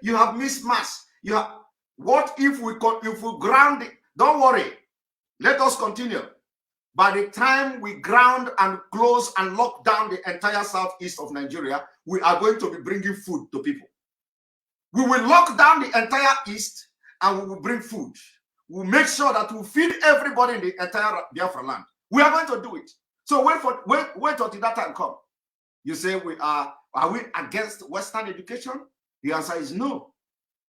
you have missed mass. You have, what if we ground it? Don't worry. Let us continue. By the time we ground and close and lock down the entire southeast of Nigeria, we are going to be bringing food to people. We will lock down the entire east and we will bring food. We'll make sure that we feed everybody in the entire Biafra land. We are going to do it. So wait until that time comes. You say are we against Western education? The answer is no.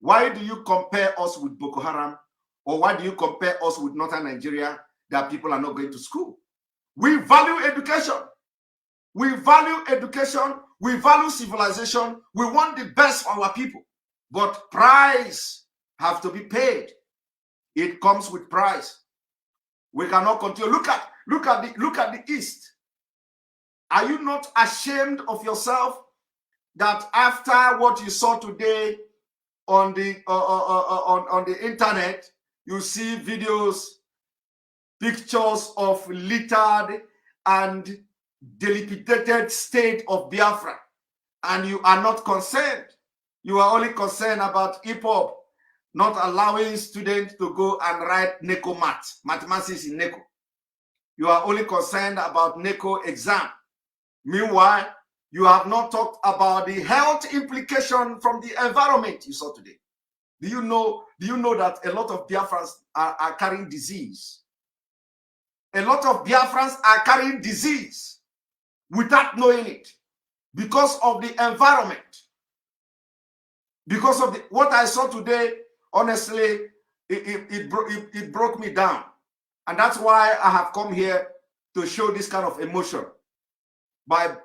Why do you compare us with Boko Haram? Or why do you compare us with Northern Nigeria that people are not going to school? We value education. We value education. We value civilization. We want the best for our people. But price have to be paid. It comes with price. We cannot continue. Look at the East. Are you not ashamed of yourself that after what you saw today on the internet, you see videos, pictures of littered and dilapidated state of Biafra, and you are not concerned? You are only concerned about hip-hop not allowing students to go and write NECO mathematics in NECO. You are only concerned about NECO exam. Meanwhile, you have not talked about the health implication from the environment you saw today. Do you know that a lot of Biafrans are carrying disease? A lot of Biafrans are carrying disease without knowing it because of the environment. Because of what I saw today, honestly, it broke me down. And that's why I have come here to show this kind of emotion by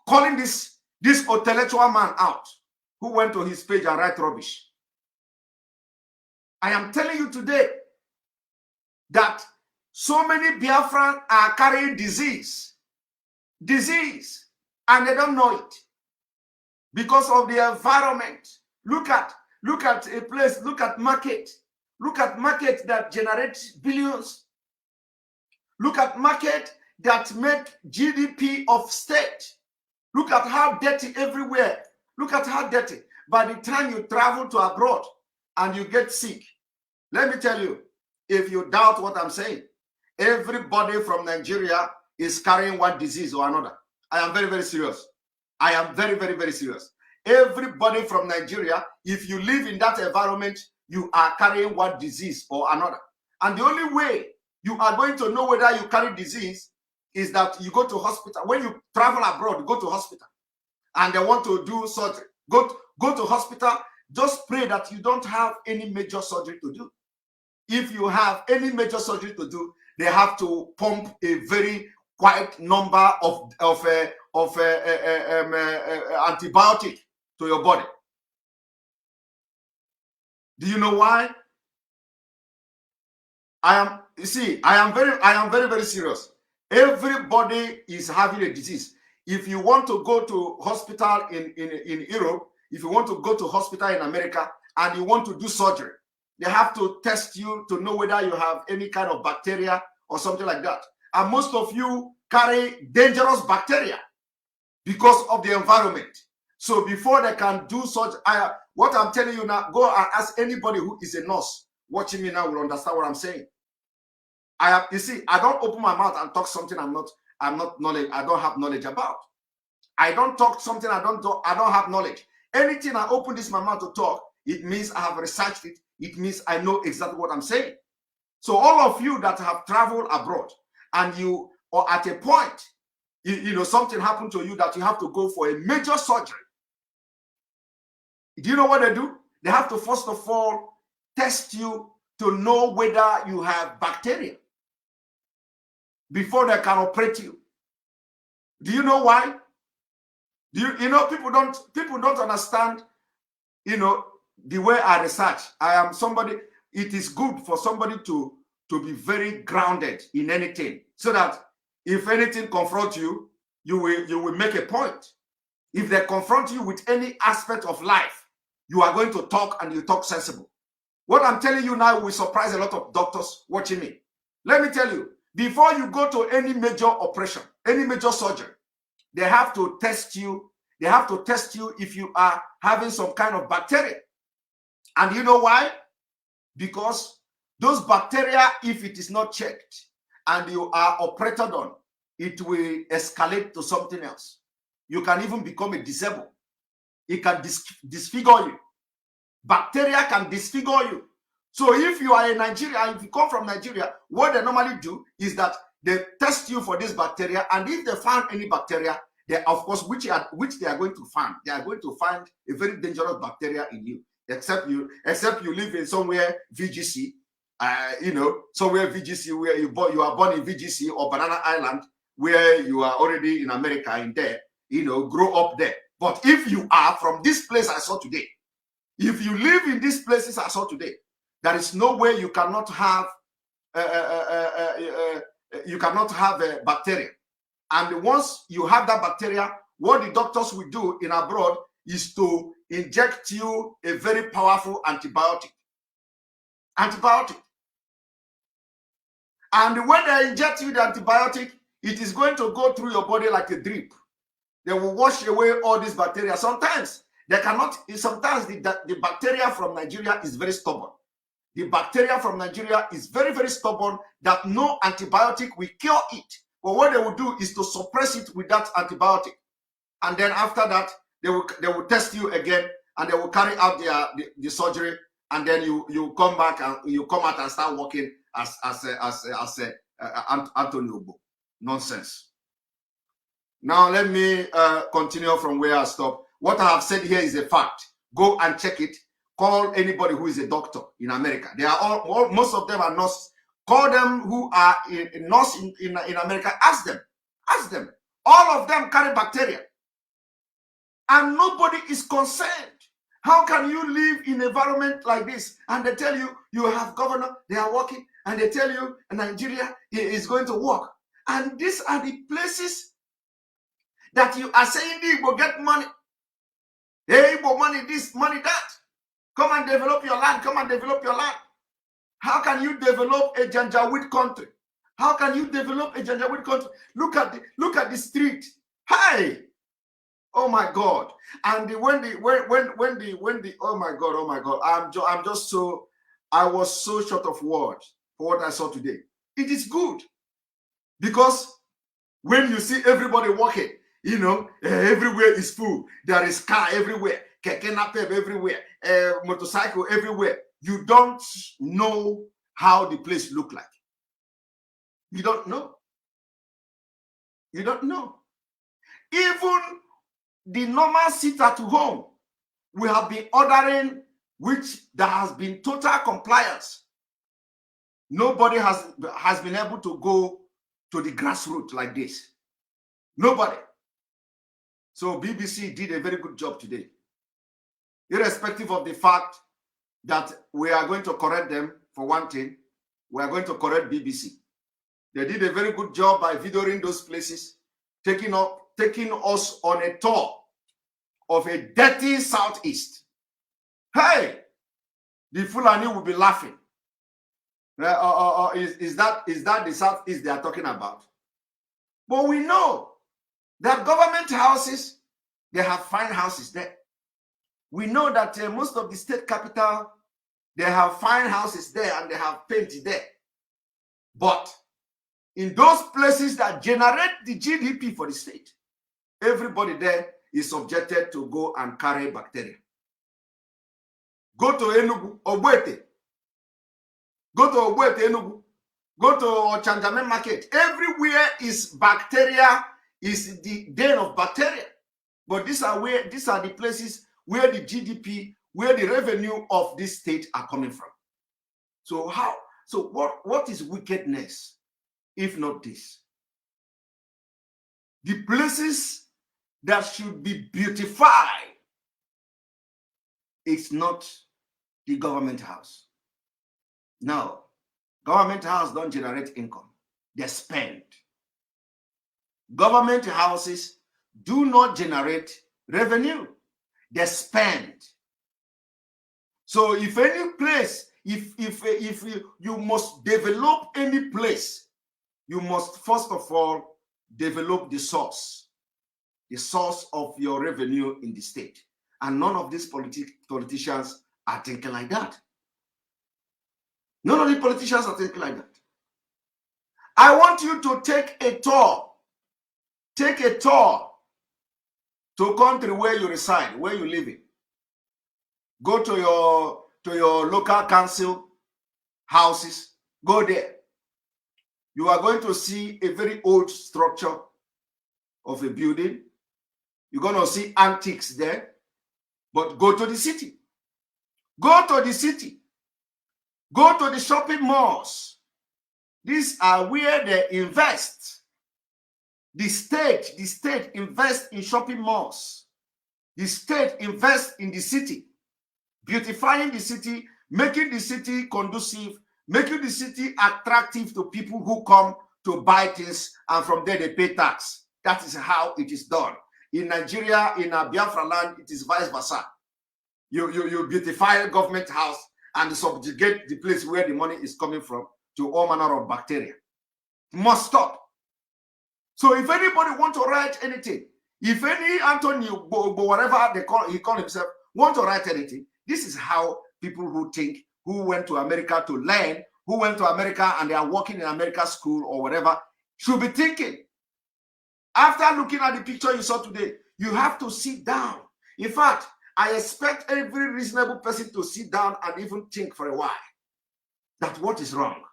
calling this intellectual man out who went to his page and write rubbish. I am telling you today that so many Biafrans are carrying disease, and they don't know it because of the environment. Look at a place, look at market that generates billions. Look at market that make GDP of state. Look at how dirty everywhere. Look at how dirty. By the time you travel to abroad and you get sick, let me tell you, if you doubt what I'm saying, everybody from Nigeria is carrying one disease or another. I am very, very serious. I am very, very, very serious. Everybody from Nigeria, if you live in that environment, you are carrying one disease or another. And the only way you are going to know whether you carry disease is that you go to hospital. When you travel abroad, you go to hospital and they want to do surgery. Go to hospital, just pray that you don't have any major surgery to do. If you have any major surgery to do, they have to pump a very quite number of antibiotic to your body. Do you know why? I am very, very serious. Everybody is having a disease. If you want to go to hospital in Europe, if you want to go to hospital in America and you want to do surgery, they have to test you to know whether you have any kind of bacteria or something like that. And most of you carry dangerous bacteria because of the environment. So before they can do surgery, what I'm telling you now, go and ask anybody who is a nurse watching me now will understand what I'm saying. You see, I don't open my mouth and talk something I don't have knowledge about. I don't talk something I don't have knowledge. Anything I open my mouth to talk, it means I have researched it. It means I know exactly what I'm saying. So all of you that have traveled abroad and you are at a point, something happened to you that you have to go for a major surgery. Do you know what they do? They have to first of all test you to know whether you have bacteria before they can operate you. Do you know why? People don't understand, the way I research. I am somebody, it is good for somebody to be very grounded in anything, so that if anything confronts you, you will make a point. If they confront you with any aspect of life, you are going to talk, and you talk sensible. What I'm telling you now will surprise a lot of doctors watching me. Let me tell you, before you go to any major operation, any major surgery, they have to test you. They have to test you if you are having some kind of bacteria. And you know why? Because those bacteria, if it is not checked and you are operated on, it will escalate to something else. You can even become a disabled. It can disfigure you. Bacteria can disfigure you. So if you are in Nigeria, if you come from Nigeria, what they normally do is that they test you for this bacteria, and if they find any bacteria, they, of course, which they are going to find, they are going to find a very dangerous bacteria in you. Except you live in somewhere VGC, somewhere VGC where you are born in VGC or Banana Island, where you are already in America in there, grow up there. But if you are from this place I saw today, if you live in these places I saw today, there is no way you cannot have a bacteria. And once you have that bacteria, what the doctors will do in abroad is to inject you a very powerful antibiotic. And when they inject you the antibiotic, it is going to go through your body like a drip. They will wash away all these bacteria. Sometimes they cannot. Sometimes the bacteria from Nigeria is very stubborn. The bacteria from Nigeria is very, very stubborn that no antibiotic will cure it. But what they will do is to suppress it with that antibiotic. And then after that, they will test you again, and they will carry out the surgery, and then you come back and you come out and start working as Anthony Obo. Nonsense. Now let me continue from where I stopped. What I have said here is a fact. Go and check it. Call anybody who is a doctor in America. They are all most of them are nurses. Call them who are a nurse in America. Ask them. All of them carry bacteria. And nobody is concerned. How can you live in an environment like this? And they tell you, you have governor, they are working, and they tell you Nigeria is going to work. And these are the places that you are saying they will get money. Hey, money this, money that. Come and develop your land. Come and develop your land. How can you develop a Janjaweed country? How can you develop a Janjaweed country? Look at the street. Hey! Oh my God! And when the oh my God! I was so short of words for what I saw today. It is good because when you see everybody walking, everywhere is full. There is car everywhere, keke napep everywhere, motorcycle everywhere. You don't know how the place look like. You don't know. You don't know. Even the normal sit at home, we have been ordering, which there has been total compliance. Nobody has been able to go to the grassroots like this. Nobody. So BBC did a very good job today. Irrespective of the fact that we are going to correct them for one thing, we are going to correct BBC. They did a very good job by videoing those places, taking us on a tour of a dirty southeast. Hey, the Fulani will be laughing. Is that the southeast they are talking about? But we know that government houses, they have fine houses there. We know that most of the state capital, they have fine houses there and they have paint there. But in those places that generate the GDP for the state, everybody there is subjected to go and carry bacteria. Go to Enugu, Ogbete. Go to Ogbete, Enugu. Go to Ochanjame Market. Everywhere is bacteria, is the den of bacteria. But these are the places where the GDP, where the revenue of this state are coming from. So what is wickedness if not this? The places that should be beautified, it's not the government house. No, government house don't generate income. They spend. Government houses do not generate revenue. They spend. So if any place, if you must develop any place, you must first of all develop the source of your revenue in the state. And none of these politicians are thinking like that. None of the politicians are thinking like that. I want you to take a tour. Take a tour to a country where you reside, where you live in. Go to your local council houses. Go there. You are going to see a very old structure of a building. You're going to see antiques there. But go to the city. Go to the city. Go to the shopping malls. These are where they invest. The state invests in shopping malls. The state invests in the city, beautifying the city, making the city conducive, making the city attractive to people who come to buy things, and from there they pay tax. That is how it is done. In Nigeria, in Biafraland, it is vice versa. You beautify a government house and subjugate the place where the money is coming from to all manner of bacteria. It must stop. So if anybody want to write anything, if any Anthony, whatever he call himself, want to write anything, this is how people who think, who went to America to learn, who went to America and they are working in America school or whatever, should be thinking. After looking at the picture you saw today, you have to sit down. In fact, I expect every reasonable person to sit down and even think for a while that what is wrong.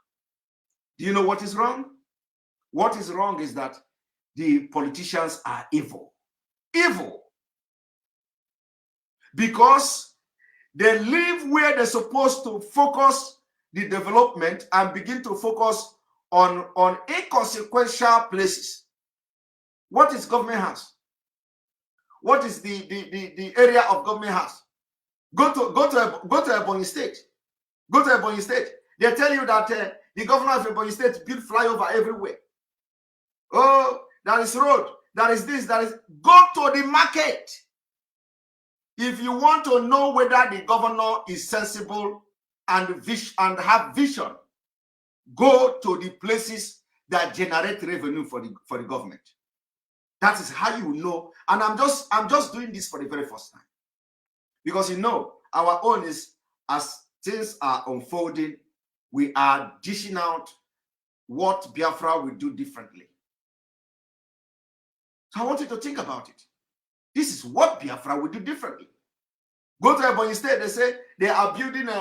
Do you know what is wrong? What is wrong is that the politicians are evil. Evil. Because they live where they're supposed to focus the development and begin to focus on inconsequential places. What is government house? What is the area of government house? Go to Ebonyi State. Go to Ebonyi State. They tell you that the governor of Ebonyi State built flyover everywhere. Oh, there is road. There is this. There is. Go to the market. If you want to know whether the governor is sensible and have vision, go to the places that generate revenue for the government. That is how you know. And I'm just doing this for the very first time, because you know our own is, as things are unfolding, we are dishing out what Biafra will do differently. So I want you to think about it. This is what Biafra will do differently. Go to Ebonyi State. They say they are building they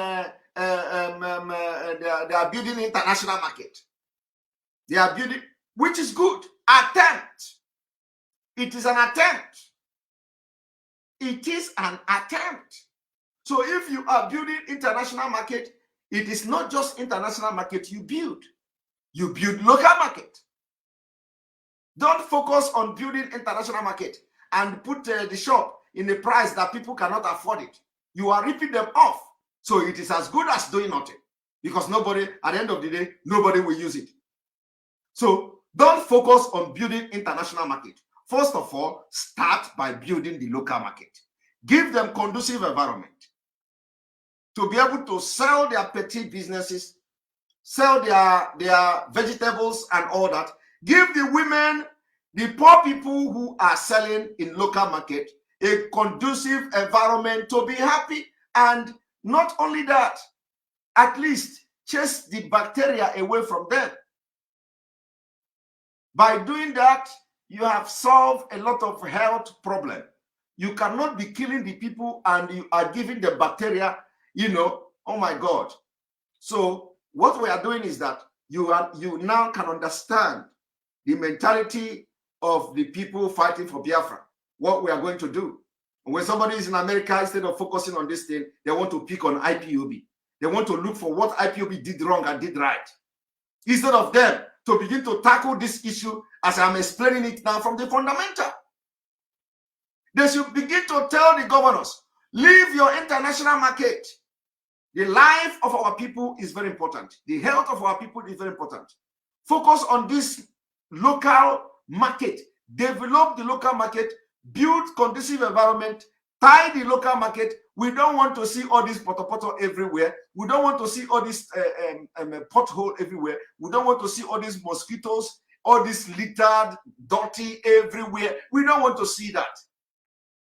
are building international market. They are building, which is good. Attempt. It is an attempt. It is an attempt. So if you are building international market, it is not just international market you build. You build local market. Don't focus on building international market and put the shop in a price that people cannot afford it. You are ripping them off. So it is as good as doing nothing, because nobody, at the end of the day, nobody will use it. So don't focus on building international market. First of all, start by building the local market. Give them conducive environment to be able to sell their petty businesses, sell their vegetables and all that. Give the women, the poor people who are selling in local market, a conducive environment to be happy. And not only that, at least chase the bacteria away from them. By doing that, you have solved a lot of health problem. You cannot be killing the people and you are giving the bacteria, oh my God. So what we are doing is that you now can understand the mentality of the people fighting for Biafra, what we are going to do. When somebody is in America, instead of focusing on this thing, they want to pick on IPOB. They want to look for what IPOB did wrong and did right. Instead of them to begin to tackle this issue as I'm explaining it now from the fundamental. They should begin to tell the governors, leave your international market. The life of our people is very important. The health of our people is very important. Focus on this local market. Develop the local market. Build conducive environment. Tie the local market. We don't want to see all this poto everywhere. We don't want to see all this pothole everywhere. We don't want to see all these mosquitoes, all this littered, dirty everywhere. We don't want to see that.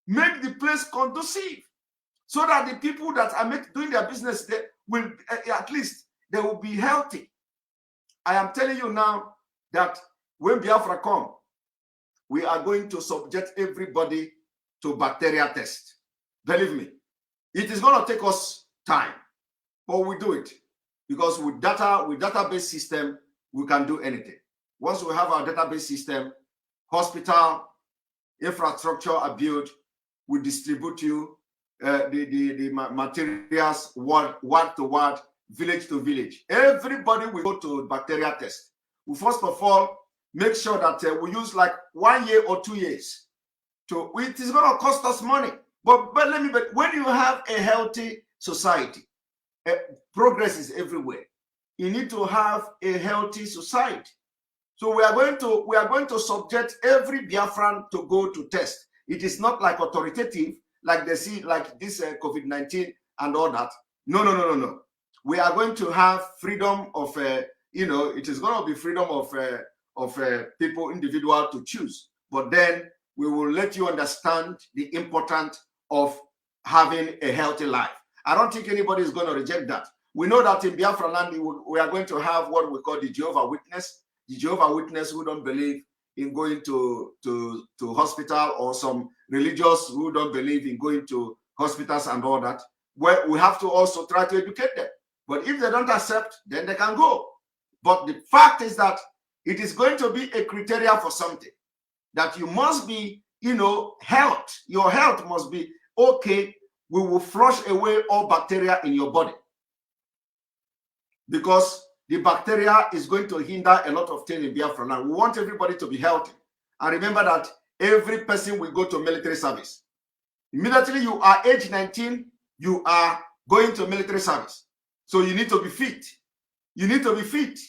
Make the place conducive so that the people that are doing their business there will at least they will be healthy. I am telling you now that when Biafra come, we are going to subject everybody to bacteria test. Believe me, it is going to take us time, but we do it because with database system, we can do anything. Once we have our database system, hospital infrastructure are built, we distribute you the materials word to word, village to village. Everybody will go to bacteria test. We first of all make sure that we use like 1 year or 2 years. So it is going to cost us money. But when you have a healthy society, progress is everywhere. You need to have a healthy society. So we are going to subject every Biafran to go to test. It is not like authoritative, like they see, like this COVID-19 and all that. No. We are going to have freedom of, it is going to be freedom of people, individual to choose. But then we will let you understand the importance of having a healthy life. I don't think anybody is going to reject that. We know that in Biafraland, we are going to have what we call the Jehovah Witness. The Jehovah Witness who don't believe in going to hospital, or some religious who don't believe in going to hospitals and all that. Well, we have to also try to educate them. But if they don't accept, then they can go. But the fact is that it is going to be a criteria for something, that you must be, health. Your health must be okay. We will flush away all bacteria in your body, because the bacteria is going to hinder a lot of things in Biafra. Now, we want everybody to be healthy. And remember that every person will go to military service. Immediately you are age 19, you are going to military service. So you need to be fit. You need to be fit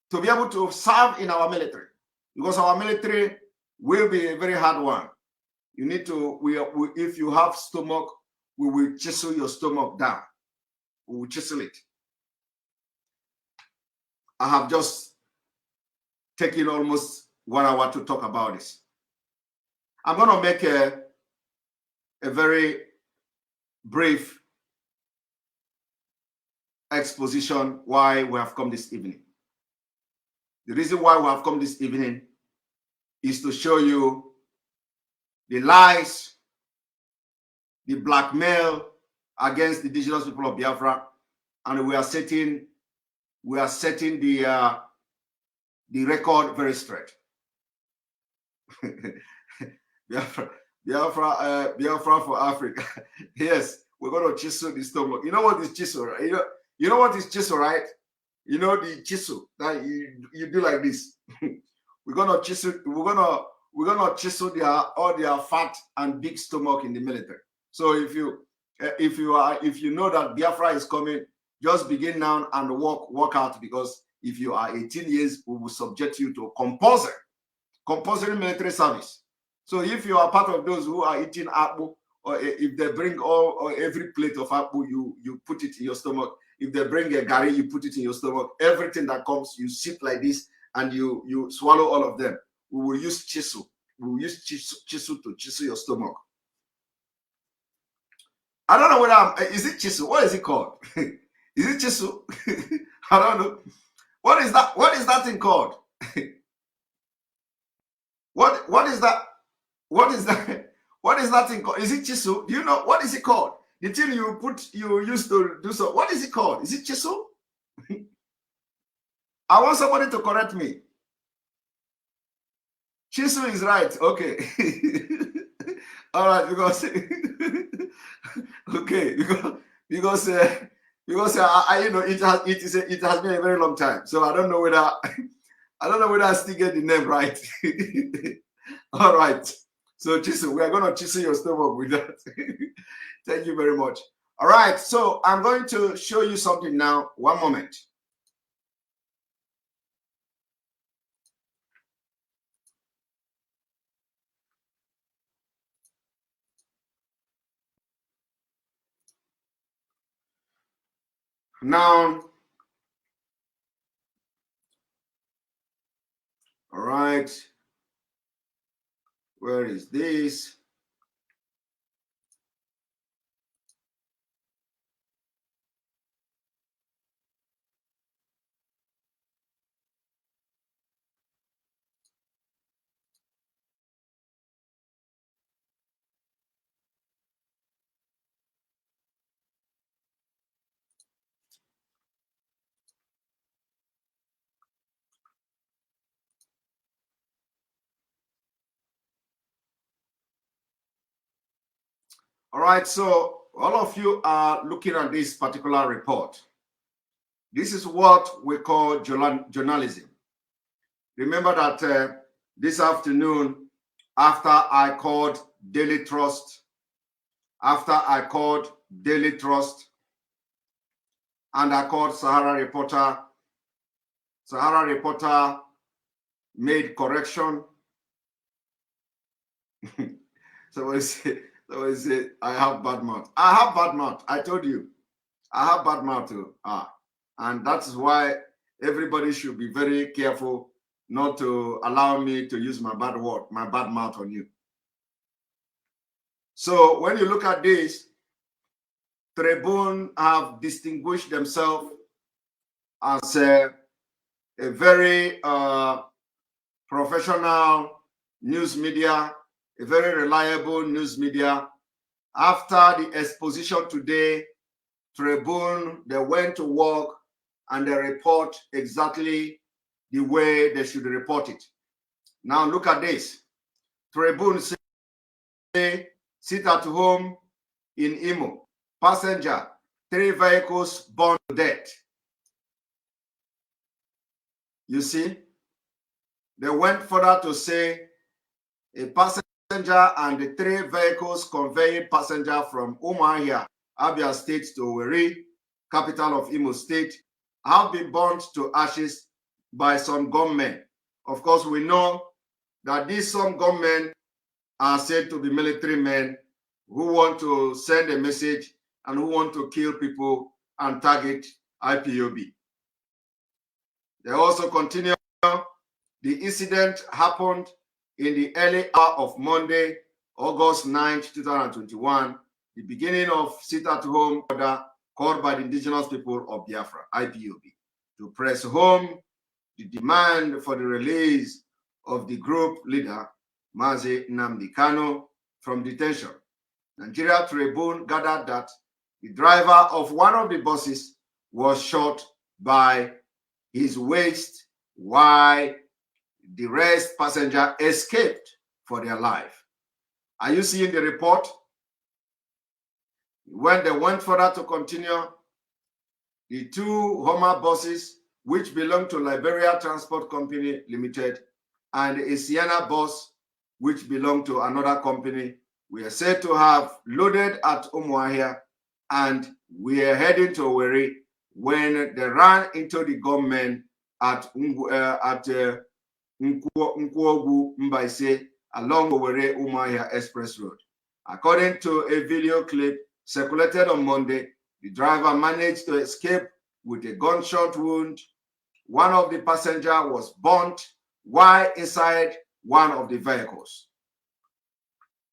to be able to serve in our military, because our military will be a very hard one. You need to, if you have stomach, we will chisel your stomach down. We will chisel it. I have just taken almost 1 hour to talk about this. I'm going to make a very brief exposition why we have come this evening. The reason why we have come this evening is to show you the lies, the blackmail against the indigenous people of Biafra, and we are setting the record very straight. Biafra for Africa. Yes, we're going to chisel the stomach. You know what is chisel, right? You know what is chisel, right? You know the chisel that you do like this. We're gonna chisel. We're gonna chisel all their fat and big stomach in the military. So if you know that Biafra is coming, just begin now and work out, because if you are 18 years, we will subject you to compulsory military service. So if you are part of those who are eating apple, or if they bring every plate of apple, you put it in your stomach. If they bring a gari, you put it in your stomach. Everything that comes, you sit like this and you swallow all of them. We will use chisel. We will use chisel to chisel your stomach. I don't know whether is it chisel? What is it called? Is it chisel? I don't know. What is that? What is that thing called? What is that? What is that? What is that thing called? Is it chisel? Do you know what is it called? The thing you used to do so. What is it called? Is it chisel? I want somebody to correct me. Chisel is right. Okay. All right, because okay, because it has been a very long time, so I don't know whether I still get the name right. All right, so chisel, we are going to chisel your stomach with that. Thank you very much. All right, so I'm going to show you something now. One moment. Now, all right, where is this? All right, so all of you are looking at this particular report. This is what we call journalism. Remember that this afternoon, after I called Daily Trust, and I called Sahara Reporter made correction. So I say, I have bad mouth. I have bad mouth. I told you. I have bad mouth too. And that's why everybody should be very careful not to allow me to use my bad mouth on you. So when you look at this, Tribune have distinguished themselves as a very professional news media, a very reliable news media. After the exposition today, Tribune, they went to work and they report exactly the way they should report it. Now look at this. Tribune say, sit at home in Imo. Passenger, 3 vehicles burned to death. You see? They went further to say a passenger and the 3 vehicles conveying passenger from Umuahia, Abia State to Owerri, capital of Imo State, have been burnt to ashes by some gunmen. Of course, we know that these some gunmen are said to be military men who want to send a message and who want to kill people and target IPOB. They also continue, the incident happened in the early hour of Monday, August 9th, 2021, the beginning of sit-at-home order called by the indigenous people of Biafra, IPOB, to press home the demand for the release of the group leader, Mazi Nnamdi Kanu, from detention. Nigeria Tribune gathered that the driver of one of the buses was shot by his waist while the rest passenger escaped for their life. Are you seeing the report? When they went further to continue, the 2 Homer buses, which belong to Liberia Transport Company Limited, and a Sienna bus, which belonged to another company, we are said to have loaded at Umuahia and we are heading to Owerri when they ran into the gunmen at Nkwogu Mbaise along Owerri Umuahia Express Road. According to a video clip circulated on Monday, the driver managed to escape with a gunshot wound. One of the passengers was burnt while inside one of the vehicles.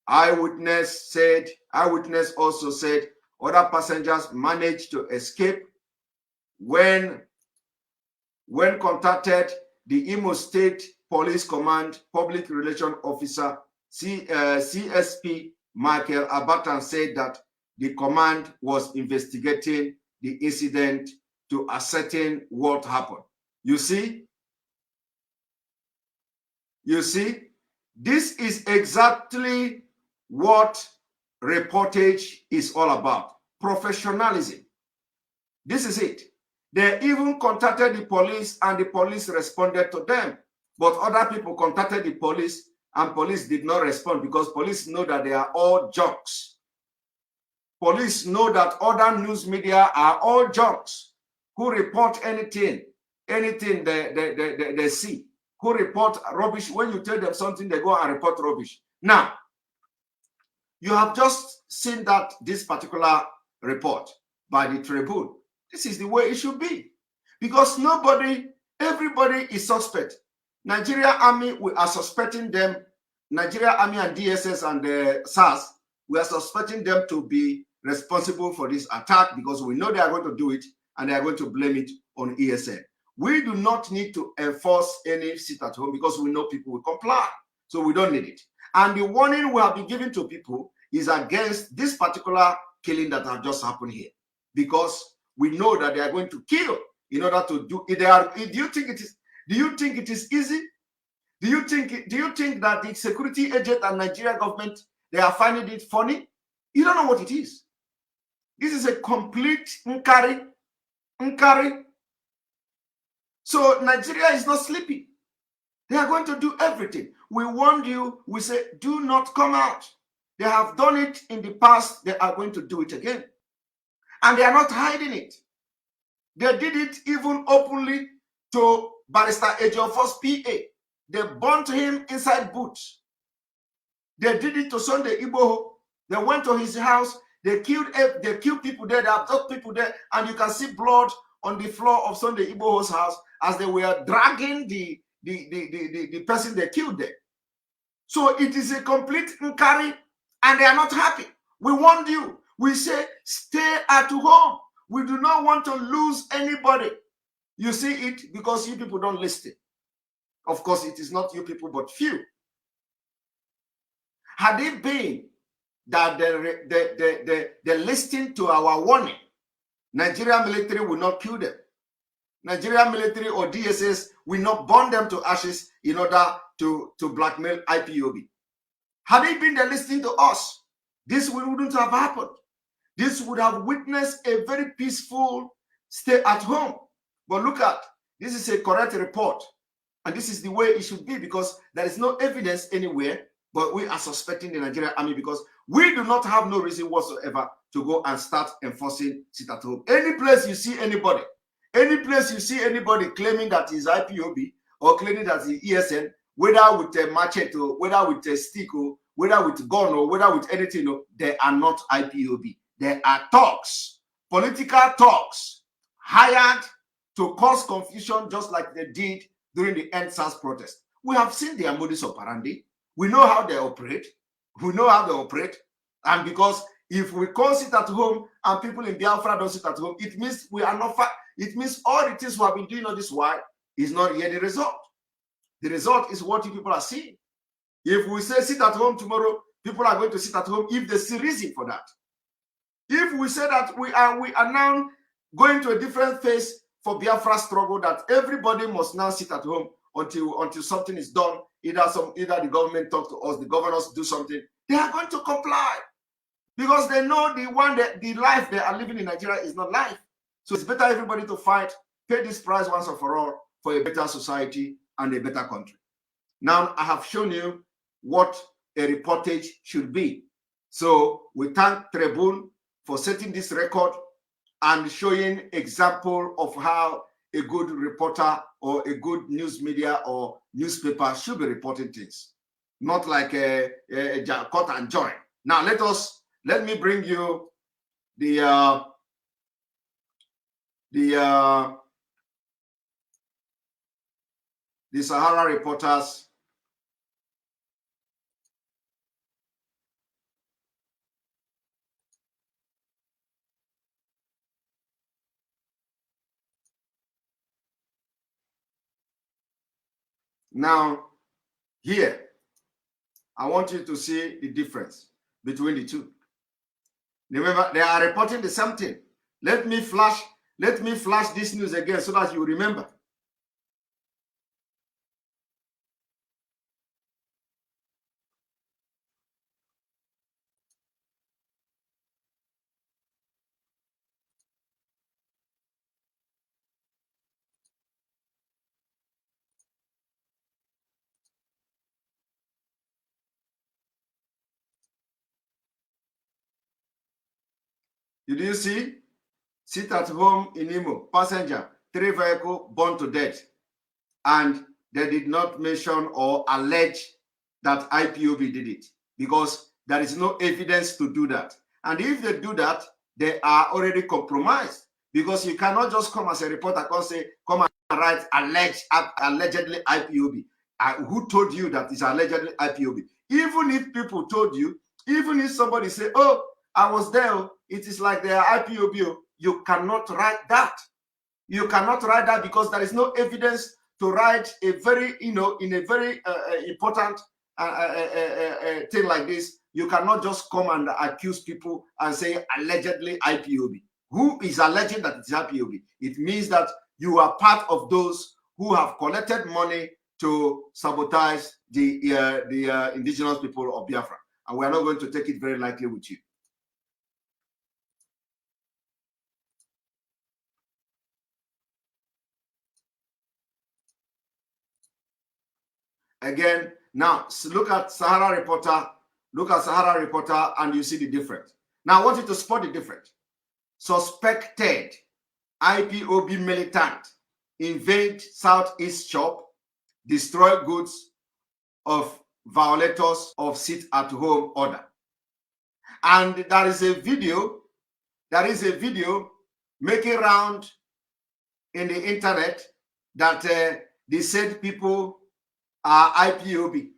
Eyewitness also said other passengers managed to escape. When contacted, the Imo State Police Command Public Relations Officer CSP Michael Abatan said that the command was investigating the incident to ascertain what happened. You see, this is exactly what reportage is all about. Professionalism. This is it. They even contacted the police and the police responded to them. But other people contacted the police and police did not respond because police know that they are all junks. Police know that other news media are all junks who report anything they see, who report rubbish. When you tell them something, they go and report rubbish. Now, you have just seen that this particular report by the Tribune. This is the way it should be. Because everybody is suspect. Nigeria Army, we are suspecting them. Nigeria Army and DSS and the SARS, we are suspecting them to be responsible for this attack because we know they are going to do it and they are going to blame it on ESN. We do not need to enforce any sit at home because we know people will comply. So we don't need it. And the warning we have been giving to people is against this particular killing that has just happened here. Because we know that they are going to kill in order to do it. Do you think it is easy? Do you think that the security agent and Nigerian government, they are finding it funny? You don't know what it is. This is a complete nkari. So Nigeria is not sleeping. They are going to do everything. We warned you. We say, do not come out. They have done it in the past. They are going to do it again. And they are not hiding it. They did it even openly to Barrister Ejiofor's PA. They burnt him inside boots. They did it to Sunday Igboho. They went to his house. They killed people there. They abducted people there. And you can see blood on the floor of Sunday Igboho's house as they were dragging the person they killed there. So it is a complete nkari, and they are not happy. We warned you. We say, stay at home. We do not want to lose anybody. You see it because you people don't listen. Of course, it is not you people, but few. Had it been that they listened to our warning, Nigerian military will not kill them. Nigerian military or DSS will not burn them to ashes in order to blackmail IPOB. Had it been they listening to us, this wouldn't have happened. This would have witnessed a very peaceful stay at home. But look at, this is a correct report. And this is the way it should be, because there is no evidence anywhere, but we are suspecting the Nigerian army because we do not have no reason whatsoever to go and start enforcing sit at home. Any place you see anybody claiming that is IPOB or claiming that is ESN, whether with a machete, whether with a stick, or whether with gun, or whether with anything, they are not IPOB. They are talks, political talks, hired to cause confusion, just like they did during the EndSARS protest. We have seen their modus operandi. We know how they operate. And because if we can't sit at home and people in Biafra don't sit at home, it means we are not. It means all the things we have been doing all this while is not yet the result. The result is what you people are seeing. If we say sit at home tomorrow, people are going to sit at home if they see reason for that. If we say that we are now going to a different phase for Biafra struggle, that everybody must now sit at home until something is done, either the government talk to us, the governors do something, they are going to comply. Because they know the life they are living in Nigeria is not life. So it's better everybody to fight, pay this price once and for all for a better society and a better country. Now, I have shown you what a reportage should be. So we thank Tribune for setting this record and showing example of how a good reporter or a good news media or newspaper should be reporting things, not like a cut and join. Now let me bring you the Sahara reporters. Now, here, I want you to see the difference between the two. Remember, they are reporting the same thing. Let me flash this news again so that you remember. Did you see? Sit at home in Imo, passenger, 3 vehicles burned to death. And they did not mention or allege that IPOB did it because there is no evidence to do that. And if they do that, they are already compromised, because you cannot just come as a reporter and say, come and write allegedly IPOB. Who told you that it's allegedly IPOB? Even if people told you, even if somebody say, oh, I was there, it is like they are IPOB, you cannot write that. You cannot write that because there is no evidence to write a very, in a very important thing like this. You cannot just come and accuse people and say allegedly IPOB. Who is alleging that it's IPOB? It means that you are part of those who have collected money to sabotage the indigenous people of Biafra. And we are not going to take it very lightly with you. Again, now look at Sahara Reporter. Look at Sahara Reporter and you see the difference. Now I want you to spot the difference. Suspected IPOB militant invade Southeast shop, destroy goods of violators of sit-at-home order. And there is a video making round in the internet that they said people are IPOB.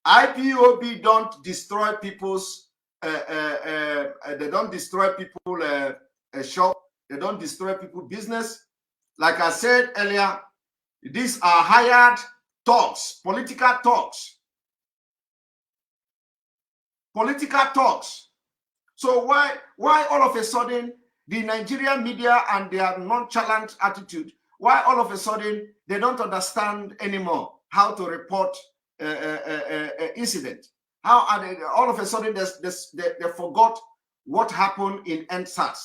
IPOB don't destroy people's they don't destroy people shop, they don't destroy people business. Like I said earlier, these are hired talks, political talks. Political talks. So why all of a sudden the Nigerian media and their nonchalant attitude, why all of a sudden they don't understand anymore how to report incident? How are they, all of a sudden they forgot what happened in NSAS?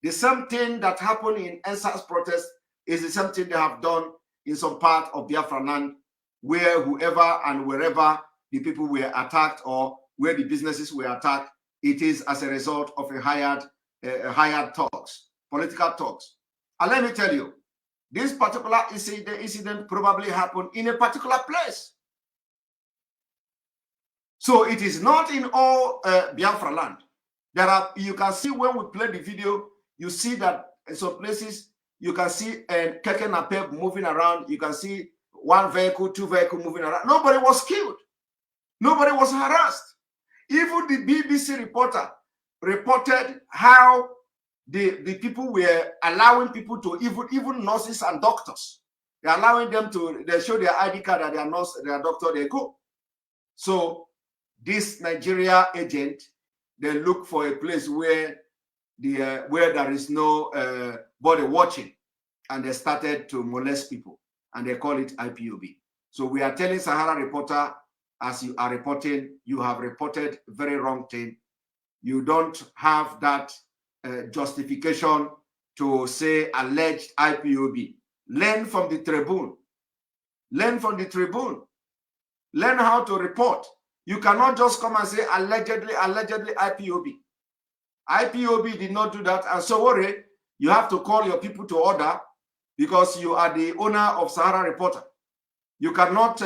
The same thing that happened in NSAS protest is the same thing they have done in some part of Biafraland, where whoever and wherever the people were attacked or where the businesses were attacked, it is as a result of a hired talks, political talks. And let me tell you, this particular incident probably happened in a particular place. So it is not in all Biafraland. There are, you can see when we play the video, you see that in some places you can see a keke napep moving around. You can see one vehicle, two vehicles moving around. Nobody was killed. Nobody was harassed. Even the BBC reporter reported how the people were allowing people to, even nurses and doctors, they're allowing them to, they show their ID card that they are nurse, they are doctor, they go. So this Nigeria agent, they look for a place where where there is no body watching, and they started to molest people, and they call it IPOB. So we are telling Sahara Reporter, as you are reporting, you have reported very wrong thing. You don't have that justification to say alleged IPOB. Learn from the Tribune. Learn from the Tribune. Learn how to report. You cannot just come and say allegedly IPOB. IPOB did not do that. And so worry, you have to call your people to order because you are the owner of Sahara Reporter. You cannot,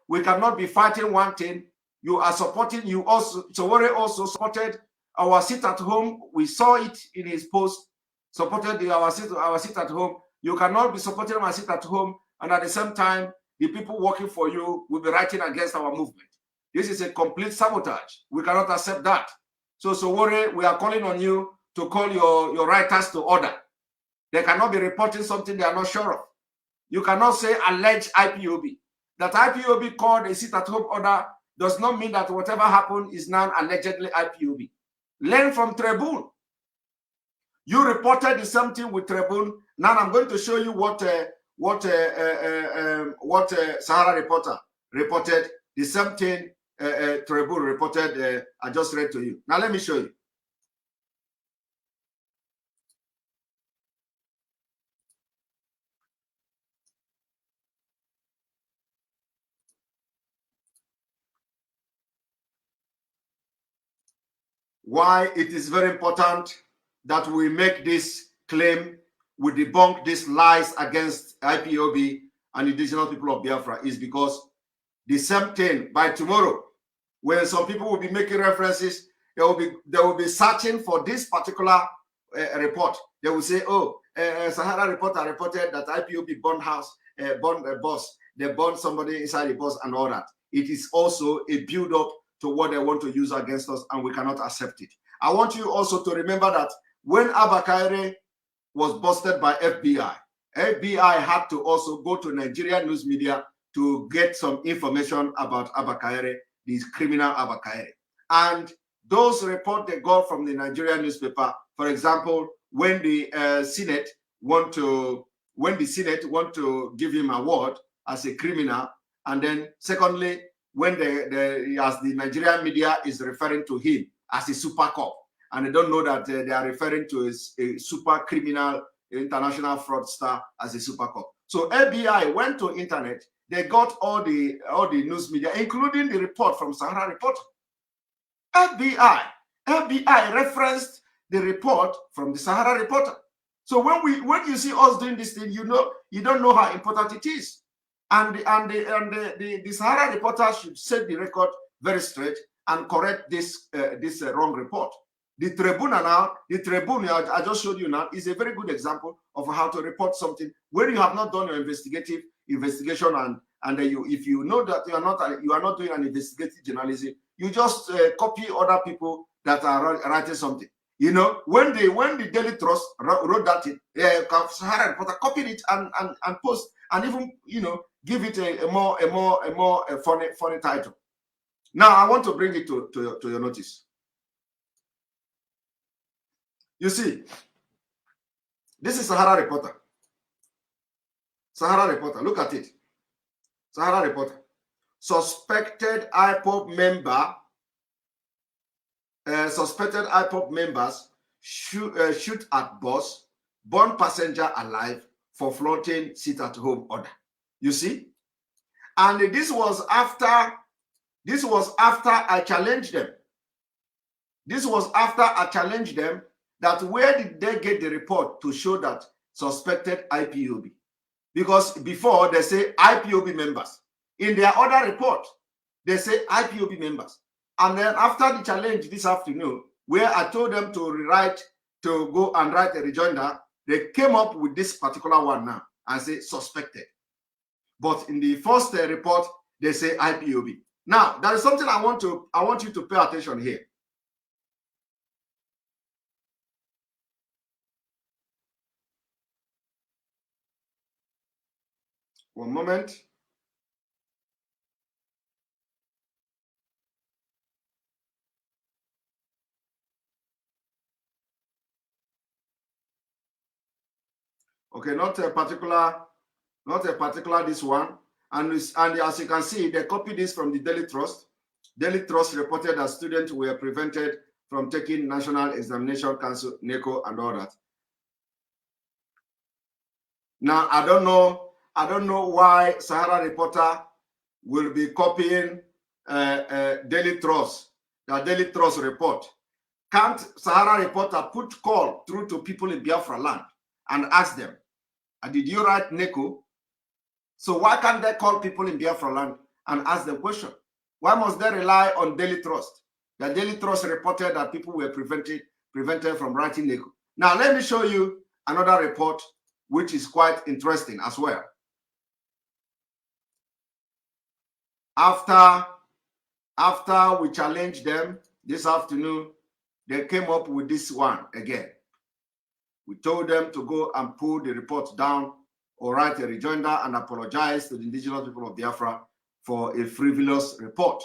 we cannot be fighting one thing. You are supporting, you also, so worry also supported our sit at home. We saw it in his post, supported our sit at home. You cannot be supporting our sit at home and at the same time, the people working for you will be writing against our movement. This is a complete sabotage. We cannot accept that. So worry, we are calling on you to call your writers to order. They cannot be reporting something they are not sure of. You cannot say alleged IPOB. That IPOB called a sit-at-home order does not mean that whatever happened is now allegedly IPOB. Learn from Tribune. You reported the same thing with Tribune. Now I'm going to show you what Sahara Reporter reported. The same thing Tribune reported. I just read to you. Now let me show you. Why it is very important that we make this claim, we debunk these lies against IPOB and indigenous people of Biafra is because the same thing by tomorrow, when some people will be making references, they will be searching for this particular report. They will say, oh, Sahara Reporter reported that IPOB burned house, burned a bus, they burned somebody inside the bus and all that. It is also a build-up to what they want to use against us, and we cannot accept it. I want you also to remember that when Abba Kaire was busted by FBI, FBI had to also go to Nigerian news media to get some information about Abba Kaire, this criminal Abba Kaire. And those reports they got from the Nigerian newspaper, for example, when the Senate want to give him an award as a criminal, and then secondly, when as the Nigerian media is referring to him as a super cop, and they don't know that they are referring to a super criminal international fraudster as a super cop. So FBI went to internet, they got all the news media, including the report from Sahara Reporter. FBI referenced the report from the Sahara Reporter. So when you see us doing this thing, you don't know how important it is. And the Sahara Reporter should set the record very straight and correct this wrong report. The Tribune I just showed you now is a very good example of how to report something when you have not done your investigation and if you know that you are not doing an investigative journalism, you just copy other people that are writing something. You know, when the Daily Trust wrote that, Sahara Reporter copied it and post and even give it a more funny title. Now I want to bring it to your notice. You see, this is Sahara Reporter. Sahara Reporter, look at it. Sahara Reporter. Suspected IPOB members shoot at bus, burn passenger alive for flaunting sit-at-home order. You see? And this was after I challenged them. This was after I challenged them that where did they get the report to show that suspected IPOB? Because before they say IPOB members. In their other report, they say IPOB members. And then after the challenge this afternoon, where I told them to go and write a rejoinder, they came up with this particular one now and say suspected. But in the first report, they say IPOB. Now, there is something I want you to pay attention here. One moment. Okay, not a particular this one. And as you can see, they copied this from the Daily Trust. Daily Trust reported that students were prevented from taking National Examination Council, NECO, and all that. Now, I don't know why Sahara Reporter will be copying Daily Trust, the Daily Trust report. Can't Sahara Reporter put call through to people in Biafraland and ask them, did you write NECO? So why can't they call people in Biafraland and ask them question? Why must they rely on Daily Trust? The Daily Trust reported that people were prevented from writing NECO. Now let me show you another report which is quite interesting as well. After we challenged them this afternoon, they came up with this one again. We told them to go and pull the report down or write a rejoinder and apologize to the indigenous people of Biafra for a frivolous report.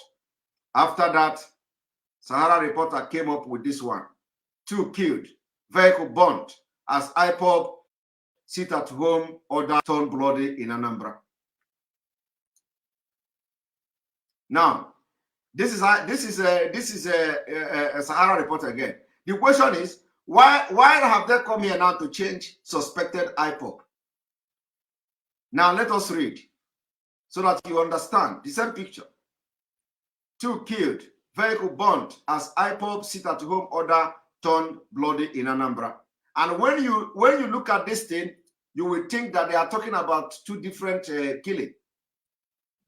After that, Sahara Reporter came up with this one. 2 killed, vehicle burnt as IPOB sit-at-home order turned bloody in Anambra. Now, this is a Sahara Reporter again. The question is, why have they come here now to change suspected IPOB? Now let us read so that you understand the same picture. 2 killed, vehicle burnt as IPOB sit-at-home order turned bloody in Anambra. And when you look at this thing, you will think that they are talking about 2 different killings.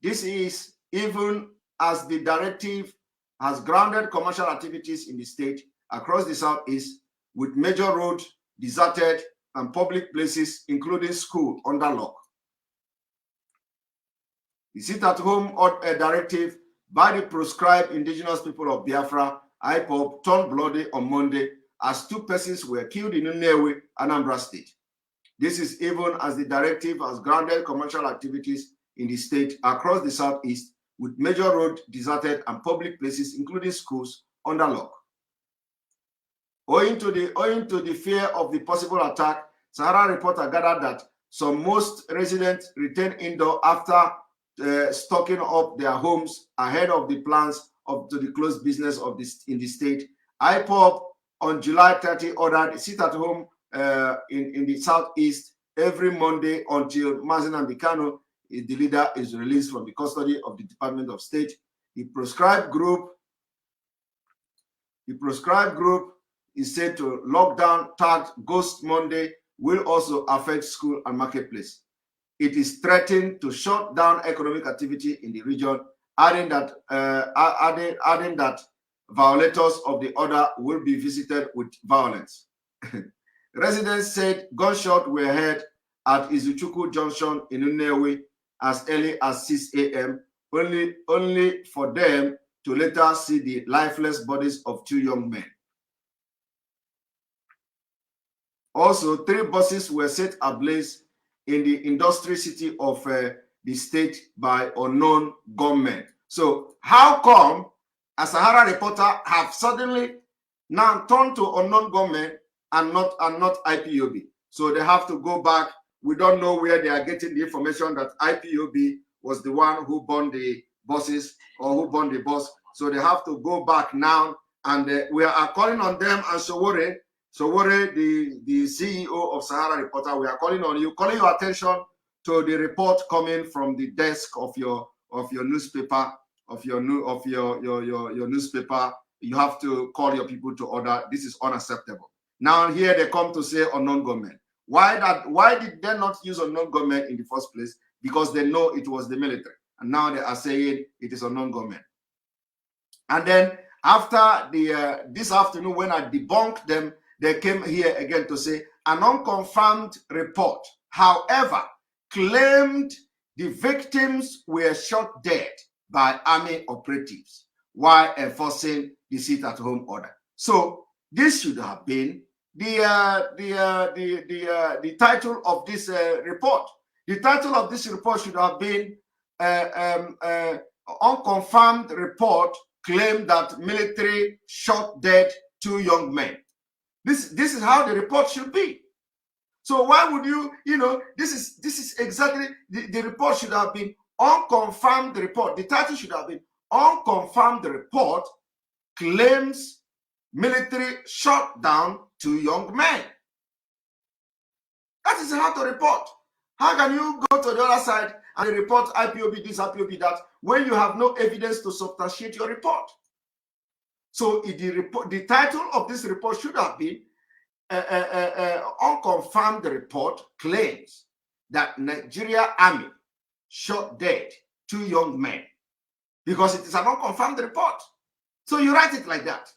This is even as the directive has grounded commercial activities in the state across the southeast, with major roads deserted and public places, including school, under lock. The sit-at-home directive by the proscribed indigenous people of Biafra, IPOB, turned bloody on Monday as 2 persons were killed in Nnewi, Anambra State. This is even as the directive has grounded commercial activities in the state across the southeast, with major roads deserted and public places, including schools, under lock. Owing to the fear of the possible attack, Sahara Reporter gathered that most residents retained indoor after stocking up their homes ahead of the plans to close business in the state. IPOB on July 30 ordered sit-at-home in the southeast every Monday until Mazen and Bikano The leader is released from the custody of the Department of State. The proscribed group is said to lockdown tagged Ghost Monday will also affect school and marketplace. It is threatened to shut down economic activity in the region, adding that violators of the order will be visited with violence. Residents said gunshots were heard at Izuchukwu Junction in Nnewi as early as 6 a.m., only for them to later see the lifeless bodies of 2 young men. Also, 3 buses were set ablaze in the industry city of the state by unknown gunmen. So how come a Sahara reporter have suddenly now turned to unknown gunmen and not IPOB? So they have to go back. We don't know where they are getting the information that IPOB was the one who burned the buses or who burned the bus. So they have to go back now, and we are calling on them and Sowore, the CEO of Sahara Reporter, we are calling on you, calling your attention to the report coming from the desk of your newspaper, your newspaper. You have to call your people to order. This is unacceptable. Now here they come to say unknown government. Why did they not use unknown government in the first place? Because they know it was the military, and now they are saying it is unknown government. And then after this afternoon, when I debunked them, they came here again to say an unconfirmed report, however, claimed the victims were shot dead by army operatives while enforcing the sit-at-home order. So this should have been the title of this report. The title of this report should have been unconfirmed report claimed that military shot dead 2 young men. This is how the report should be. So why would this is exactly the report should have been unconfirmed report. The title should have been unconfirmed report claims military shot down 2 young men. That is how to report. How can you go to the other side and report IPOB this, IPOB that, when you have no evidence to substantiate your report? So the title of this report should have been unconfirmed report claims that Nigeria Army shot dead 2 young men, because it is an unconfirmed report. So you write it like that.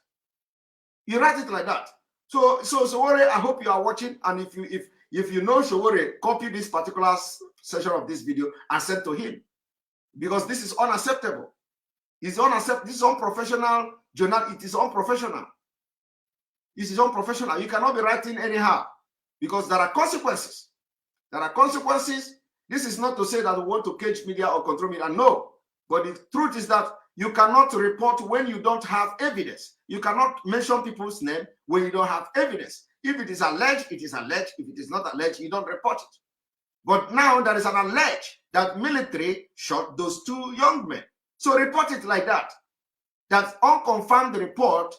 You write it like that. So Sowore, I hope you are watching, and if you know Sowore, copy this particular section of this video and send to him, because this is unacceptable. It's unacceptable. This is unprofessional journal. It is unprofessional. This is unprofessional. You cannot be writing anyhow, because there are consequences. There are consequences. This is not to say that we want to cage media or control media. No. But the truth is that you cannot report when you don't have evidence. You cannot mention people's name when you don't have evidence. If it is alleged, it is alleged. If it is not alleged, you don't report it. But now there is an allege that military shot those 2 young men. So report it like that. That unconfirmed report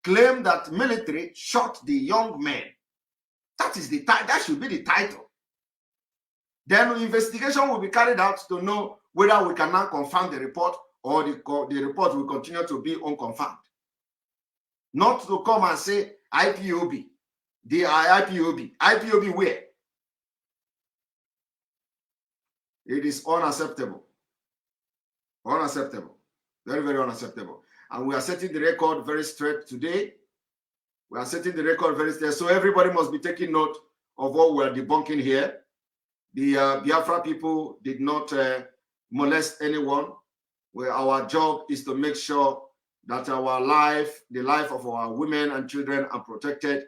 claimed that military shot the young men. That is that should be the title. Then investigation will be carried out to know whether we can now confirm the report, or the report will continue to be unconfirmed. Not to come and say IPOB. The IPOB. IPOB where? It is unacceptable. Unacceptable. Very, very unacceptable. And we are setting the record very straight today. We are setting the record very straight. So everybody must be taking note of what we are debunking here. The Biafra people did not molest anyone. Our job is to make sure that our life, the life of our women and children, are protected.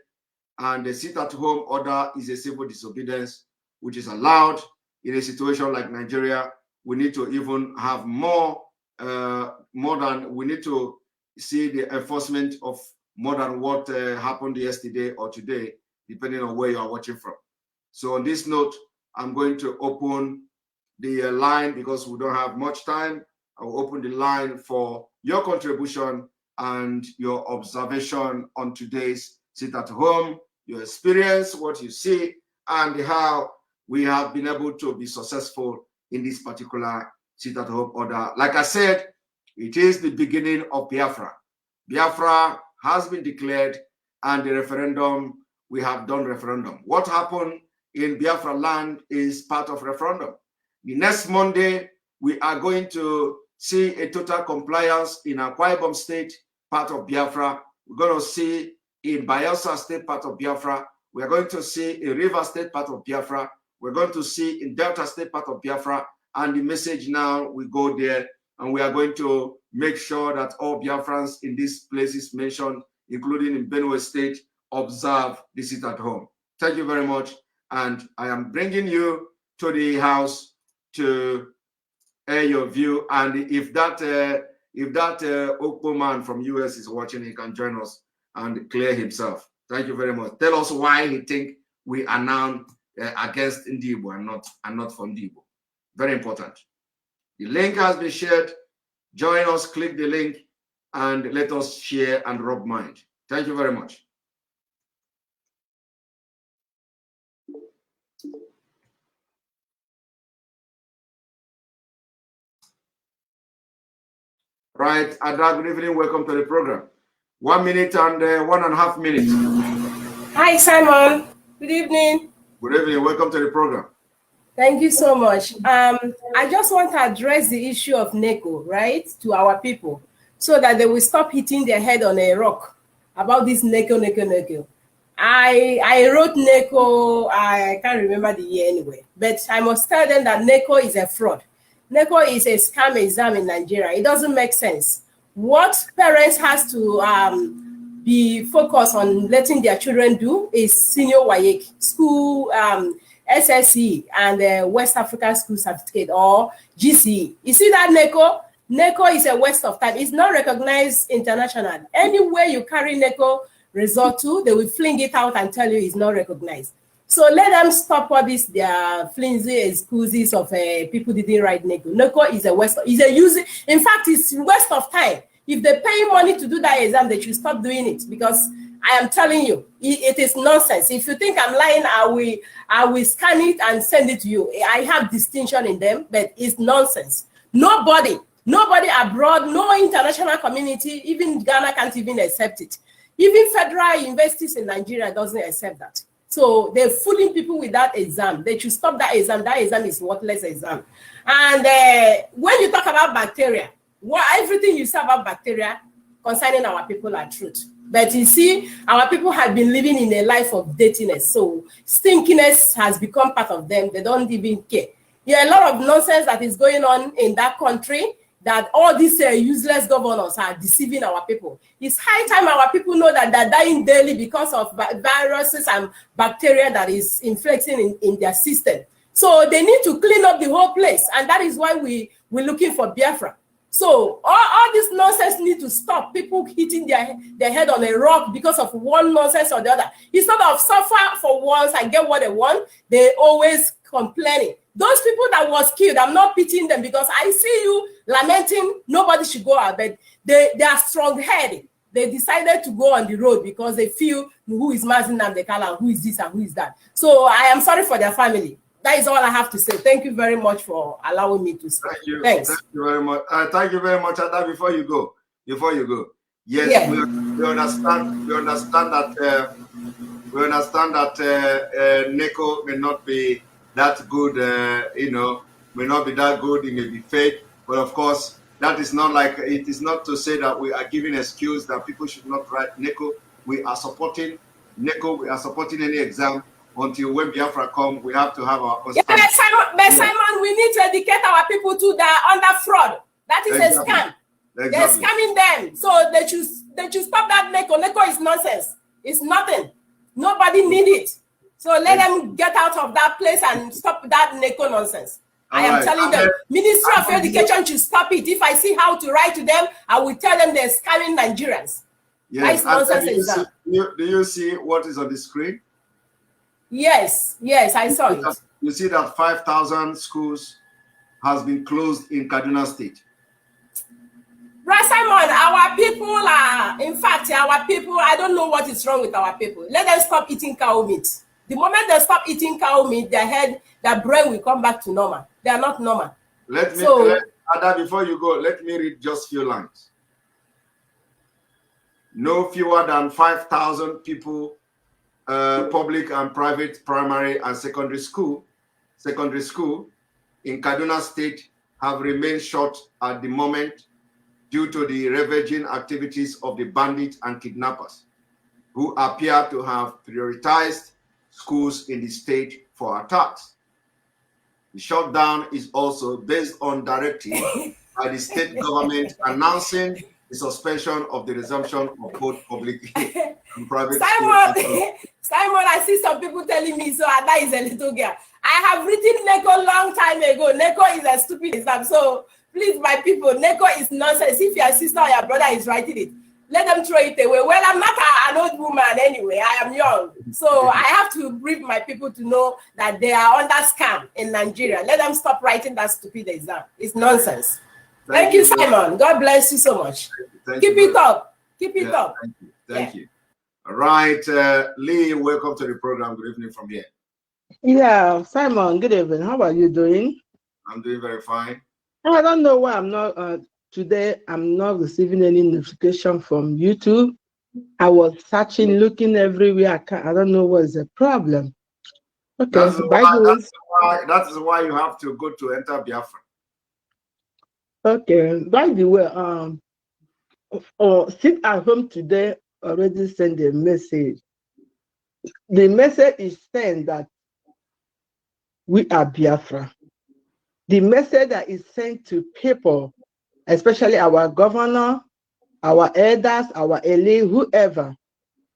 And the sit-at-home order is a civil disobedience, which is allowed in a situation like Nigeria. We need to even have more than, we need to see the enforcement of more than what happened yesterday or today, depending on where you are watching from. So on this note, I'm going to open the line, because we don't have much time. I will open the line for your contribution and your observation on today's sit at home, your experience, what you see, and how we have been able to be successful in this particular sit-at-home order. Like I said, it is the beginning of Biafra. Biafra has been declared, and the referendum, we have done referendum. What happened in Biafraland is part of referendum. The next Monday, we are going to see a total compliance in Akwa Ibom State, part of Biafra. We're going to see in Bayelsa State, part of Biafra. We are going to see in River State, part of Biafra. We're going to see in Delta State, part of Biafra. And the message now, we go there, and we are going to make sure that all Biafrans in these places mentioned, including in Benue State, observe the sit-at-home. Thank you very much. And I am bringing you to the house to air your view. And if that Okpo man from US is watching, he can join us and clear himself. Thank you very much. Tell us why he think we are now against Ndibo and not for Ndibo. Very important. The link has been shared. Join us, click the link, and let us share and rub mind. Thank you very much. Right, Ada, good evening. Welcome to the program. 1 minute and 1.5 minutes. Hi, Simon. Good evening. Good evening. Welcome to the program. Thank you so much. I just want to address the issue of NECO, right, to our people, so that they will stop hitting their head on a rock about this NECO. I wrote NECO, I can't remember the year anyway, but I must tell them that NECO is a fraud. NECO is a scam exam in Nigeria. It doesn't make sense. What parents has to be focused on letting their children do is senior WAEC, school, SSE, and West African School Certificate, or GCE. You see that NECO? NECO is a waste of time. It's not recognized internationally. Anywhere you carry NECO result to, they will fling it out and tell you it's not recognized. So let them stop all this, their flimsy excuses of people didn't write NECO. NECO is a waste. In fact, it's a waste of time. If they pay money to do that exam, they should stop doing it, because I am telling you, it is nonsense. If you think I'm lying, I will scan it and send it to you. I have distinction in them, but it's nonsense. Nobody abroad, no international community, even Ghana can't even accept it. Even federal universities in Nigeria doesn't accept that. So they're fooling people with that exam. They should stop that exam. That exam is worthless exam. And when you talk about bacteria, everything you say about bacteria concerning our people are truth. But you see, our people have been living in a life of dirtiness. So stinkiness has become part of them. They don't even care. There are a lot of nonsense that is going on in that country, that all these useless governors are deceiving our people. It's high time our people know that they're dying daily because of viruses and bacteria that is infecting in their system. So they need to clean up the whole place. And that is why we're looking for Biafra. So all this nonsense need to stop. People hitting their head on a rock because of one nonsense or the other. Instead of suffer for once and get what they want, they always complaining. Those people that was killed, I'm not pitying them, because I see you lamenting nobody should go out, but they are strong-headed. They decided to go on the road because they feel who is Mazin and Dekala, who is this and who is that. So I am sorry for their family. That is all I have to say. Thank you very much for allowing me to speak. Thank you. Thanks. Thank you very much. Thank you very much, Ada. Before you go, yes, yeah. we understand that NECO may not be that good. May not be that good. It may be fake, but of course, that is not like, it is not to say that we are giving excuse that people should not write NECO. We are supporting NECO. We are supporting any exam. Until when Biafra come, we have to have our understanding. Yeah, Simon, we need to educate our people to that under fraud. That is exactly. A scam. Exactly. They're scamming them. So they should stop that NECO. NECO is nonsense. It's nothing. Nobody need it. So let them get out of that place and stop that NECO nonsense. I am telling them, Ministry of Education should stop it. If I see how to write to them, I will tell them they're scamming Nigerians. Yes. Nonsense. Do you see what is on the screen? Yes, I saw it. You see that 5,000 schools has been closed in Kaduna State. Right, Simon, our people are, in fact, I don't know what is wrong with our people. Let them stop eating cow meat. The moment they stop eating cow meat, their brain will come back to normal. They are not normal. Ada, before you go, let me read just a few lines. No fewer than 5,000 people, public and private primary and secondary school in Kaduna State have remained shut at the moment due to the ravaging activities of the bandits and kidnappers, who appear to have prioritized schools in the state for attacks. The shutdown is also based on directive by the state government announcing the suspension of the resumption of both public and private schools. Simon, I see some people telling me, so Ada is a little girl. I have written Neko long time ago. Neko is a stupid exam. So please, my people, Neko is nonsense. If your sister or your brother is writing it, let them throw it away. Well, I'm not an old woman anyway. I am young. So I have to brief my people to know that they are under scam in Nigeria. Let them stop writing that stupid exam. It's nonsense. Thank you, Simon. God bless you so much. Keep it up. Keep it up. Thank you. Thank you. All right. Lee, welcome to the program. Good evening from here. Yeah, Simon, good evening. How are you doing? I'm doing very fine. I don't know why I'm not today. I'm not receiving any notification from YouTube. I was searching, looking everywhere. I don't know what's the problem. Okay, that is why you have to go to enter Biafra. Okay, by the way, sit at home today already sent a message. The message is saying that we are Biafra. The message that is sent to people, especially our governor, our elders, our elite, whoever,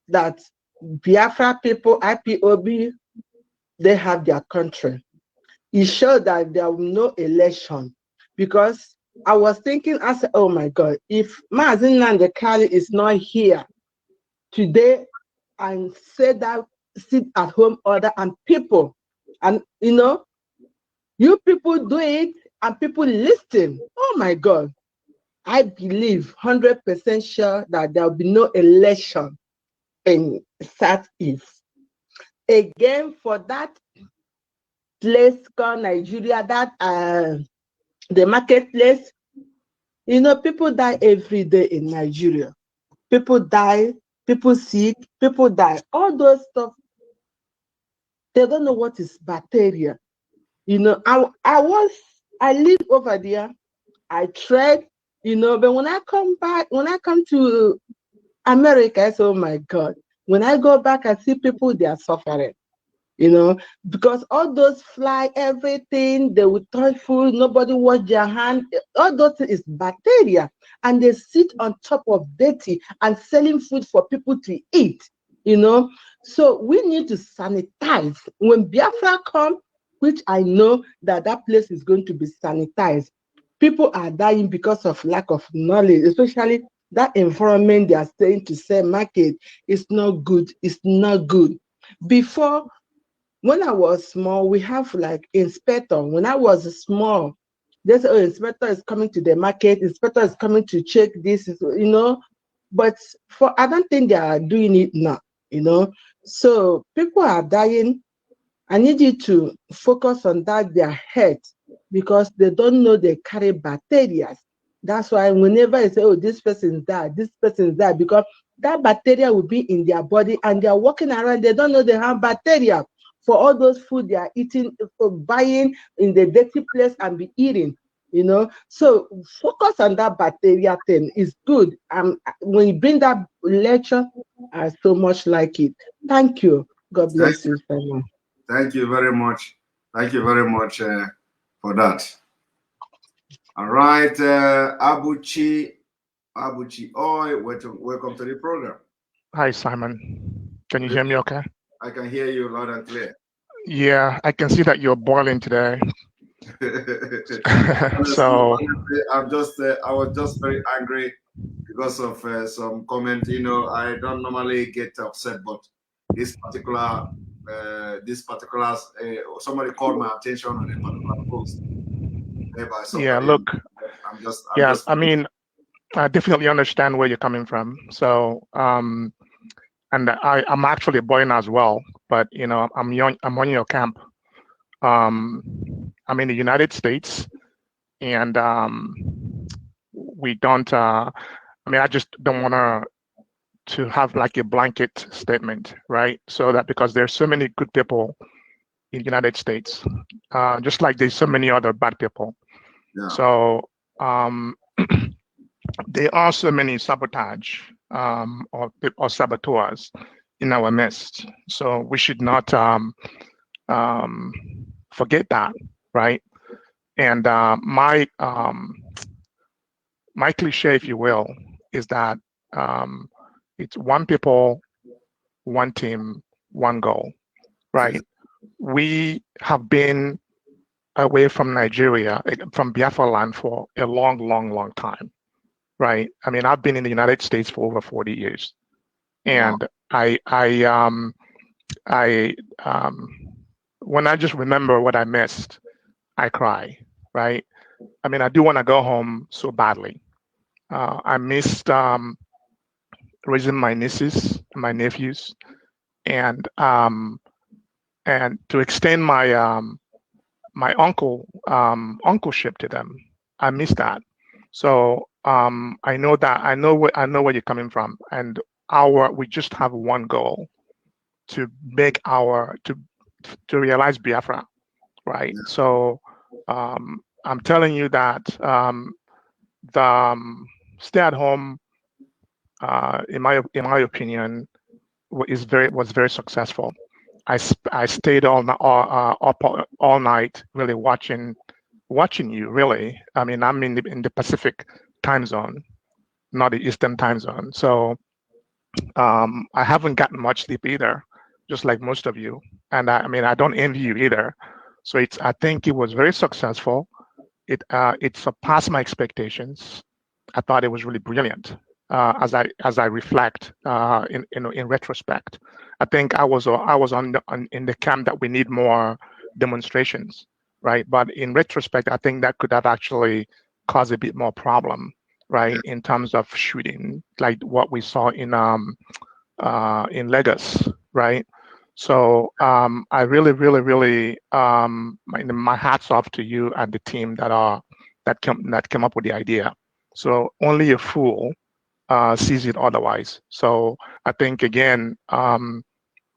that Biafra people, IPOB, they have their country. It showed that there will be no election, because I was thinking, I said, oh my God, if Mazin Nandekali is not here today and say that sit at home order and people, and you people do it and people listen. Oh my God. I believe 100% sure that there will be no election in Southeast. Again, for that place called Nigeria, that the marketplace, people die every day in Nigeria. People die, people sick, people die. All those stuff, they don't know what is bacteria. I live over there. I tried, but when I come back, when I come to America, I say, oh my God. When I go back, I see people, they are suffering, because all those fly, everything, they will touch food, nobody wash their hand. All those things is bacteria. And they sit on top of dirty and selling food for people to eat, So we need to sanitize. When Biafra come, which I know that place is going to be sanitized. People are dying because of lack of knowledge, especially that environment they are saying to sell market is not good. It's not good. Before, when I was small, we have like inspector. When I was small, they say, oh, inspector is coming to the market, inspector is coming to check this, But I don't think they are doing it now, So people are dying. I need you to focus on that, their head, because they don't know they carry bacteria. That's why whenever I say, oh, this person died, because that bacteria will be in their body and they are walking around, they don't know they have bacteria for all those food they are eating, for buying in the dirty place and be eating, So focus on that bacteria thing. It's good. When you bring that lecture, I so much like it. Thank you. God bless you, Simon. Thank you very much. Thank you very much for that. All right, Abuchi, Oi, welcome to the program. Hi, Simon. Can you hear me okay? I can hear you loud and clear. Yeah, I can see that you're boiling today. So I was just very angry because of some comment. I don't normally get upset, but this particular somebody called my attention on a particular post. Yeah, look, I mean, I definitely understand where you're coming from. So, and I'm actually boiling as well, but I'm on your camp. I'm in the United States, and we don't. I mean, I just don't want to have like a blanket statement, right? So that because there's so many good people in the United States, just like there's so many other bad people. Yeah. So there are so many sabotage or saboteurs in our midst. So we should not forget that, right? And my cliche, if you will, is that it's one people, one team, one goal, right? We have been away from Nigeria, from Biafraland for a long, long, long time, right? I mean, I've been in the United States for over 40 years, and wow. When I just remember what I missed, I cry, right? I mean, I do want to go home so badly. I missed raising my nieces and my nephews, and to extend my my uncleship to them. I miss that. So I know where you're coming from, and we just have one goal, to make to realize Biafra, right? Yeah. So I'm telling you that the stay-at-home, in my opinion, was very successful. I stayed all night, really watching you. Really, I mean, I'm in the Pacific time zone, not the Eastern time zone. So I haven't gotten much sleep either, just like most of you. And I mean, I don't envy you either. So I think it was very successful. It surpassed my expectations. I thought it was really brilliant. As I reflect in retrospect, I think I was in the camp that we need more demonstrations, right? But in retrospect, I think that could have actually caused a bit more problem, right? In terms of shooting, like what we saw in Lagos, right? So I really my hats off to you and the team that came up with the idea. So only a fool sees it otherwise. So I think again,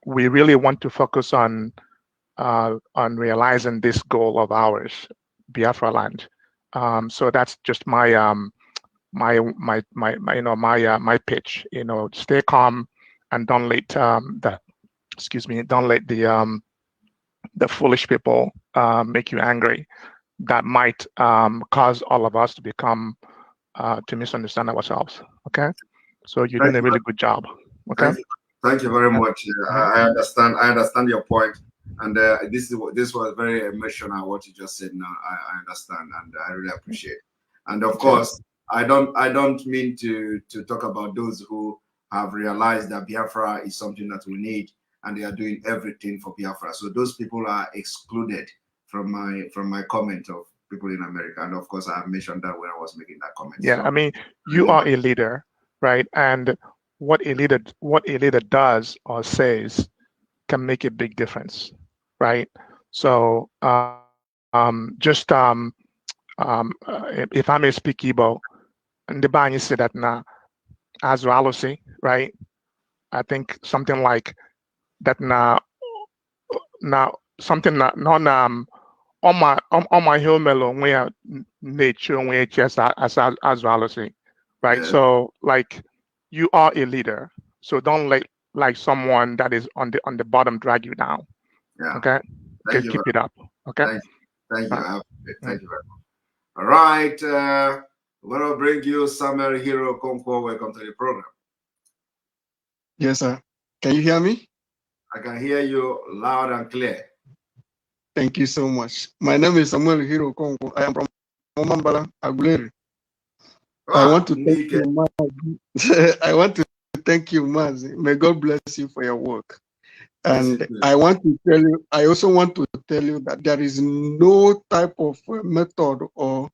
we really want to focus on realizing this goal of ours, Biafraland. So that's just my my pitch. Stay calm and don't let the foolish people make you angry. That might cause all of us to become to misunderstand ourselves. Okay, so you're doing a really good job. Okay, thank you very much. I understand your point, and this was very emotional what you just said. Now I understand, and I really appreciate. And of course, I don't mean to talk about those who have realized that Biafra is something that we need, and they are doing everything for Biafra. So those people are excluded from my comment of people in America. And of course, I have mentioned that when I was making that comment. Yeah, so, I mean, you are a leader, right? And what a leader does or says can make a big difference, right? So if I may speak Igbo, and the Bani said that na Azralosi, right? I think something like that na something na on my hill mellow where nature where just as Azralosi, right? Yeah. So like you are a leader, so don't let like someone that is on the bottom drag you down. Yeah. Okay. Just keep it up. Okay. Thank you. Thank you very much. All right. We're going to bring you Samuel Hero Konko. Welcome to the program. Yes, sir. Can you hear me? I can hear you loud and clear. Thank you so much. My name is Samuel Hero Konko. I am from Omambala, Aguleri. I want to thank you, Maz. I want to thank you, Maz. May God bless you for your work. And I also want to tell you that there is no type of method or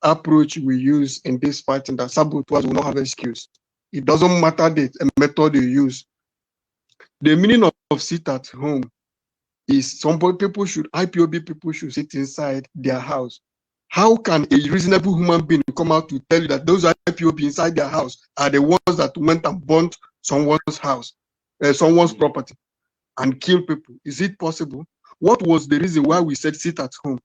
approach we use in this fight, and that saboteurs will not have excuse. It doesn't matter the method you use. The meaning of sit at home is IPOB people should sit inside their house. How can a reasonable human being come out to tell you that those IPOB inside their house are the ones that went and burnt someone's house, someone's property, and kill people? Is it possible? What was the reason why we said sit at home?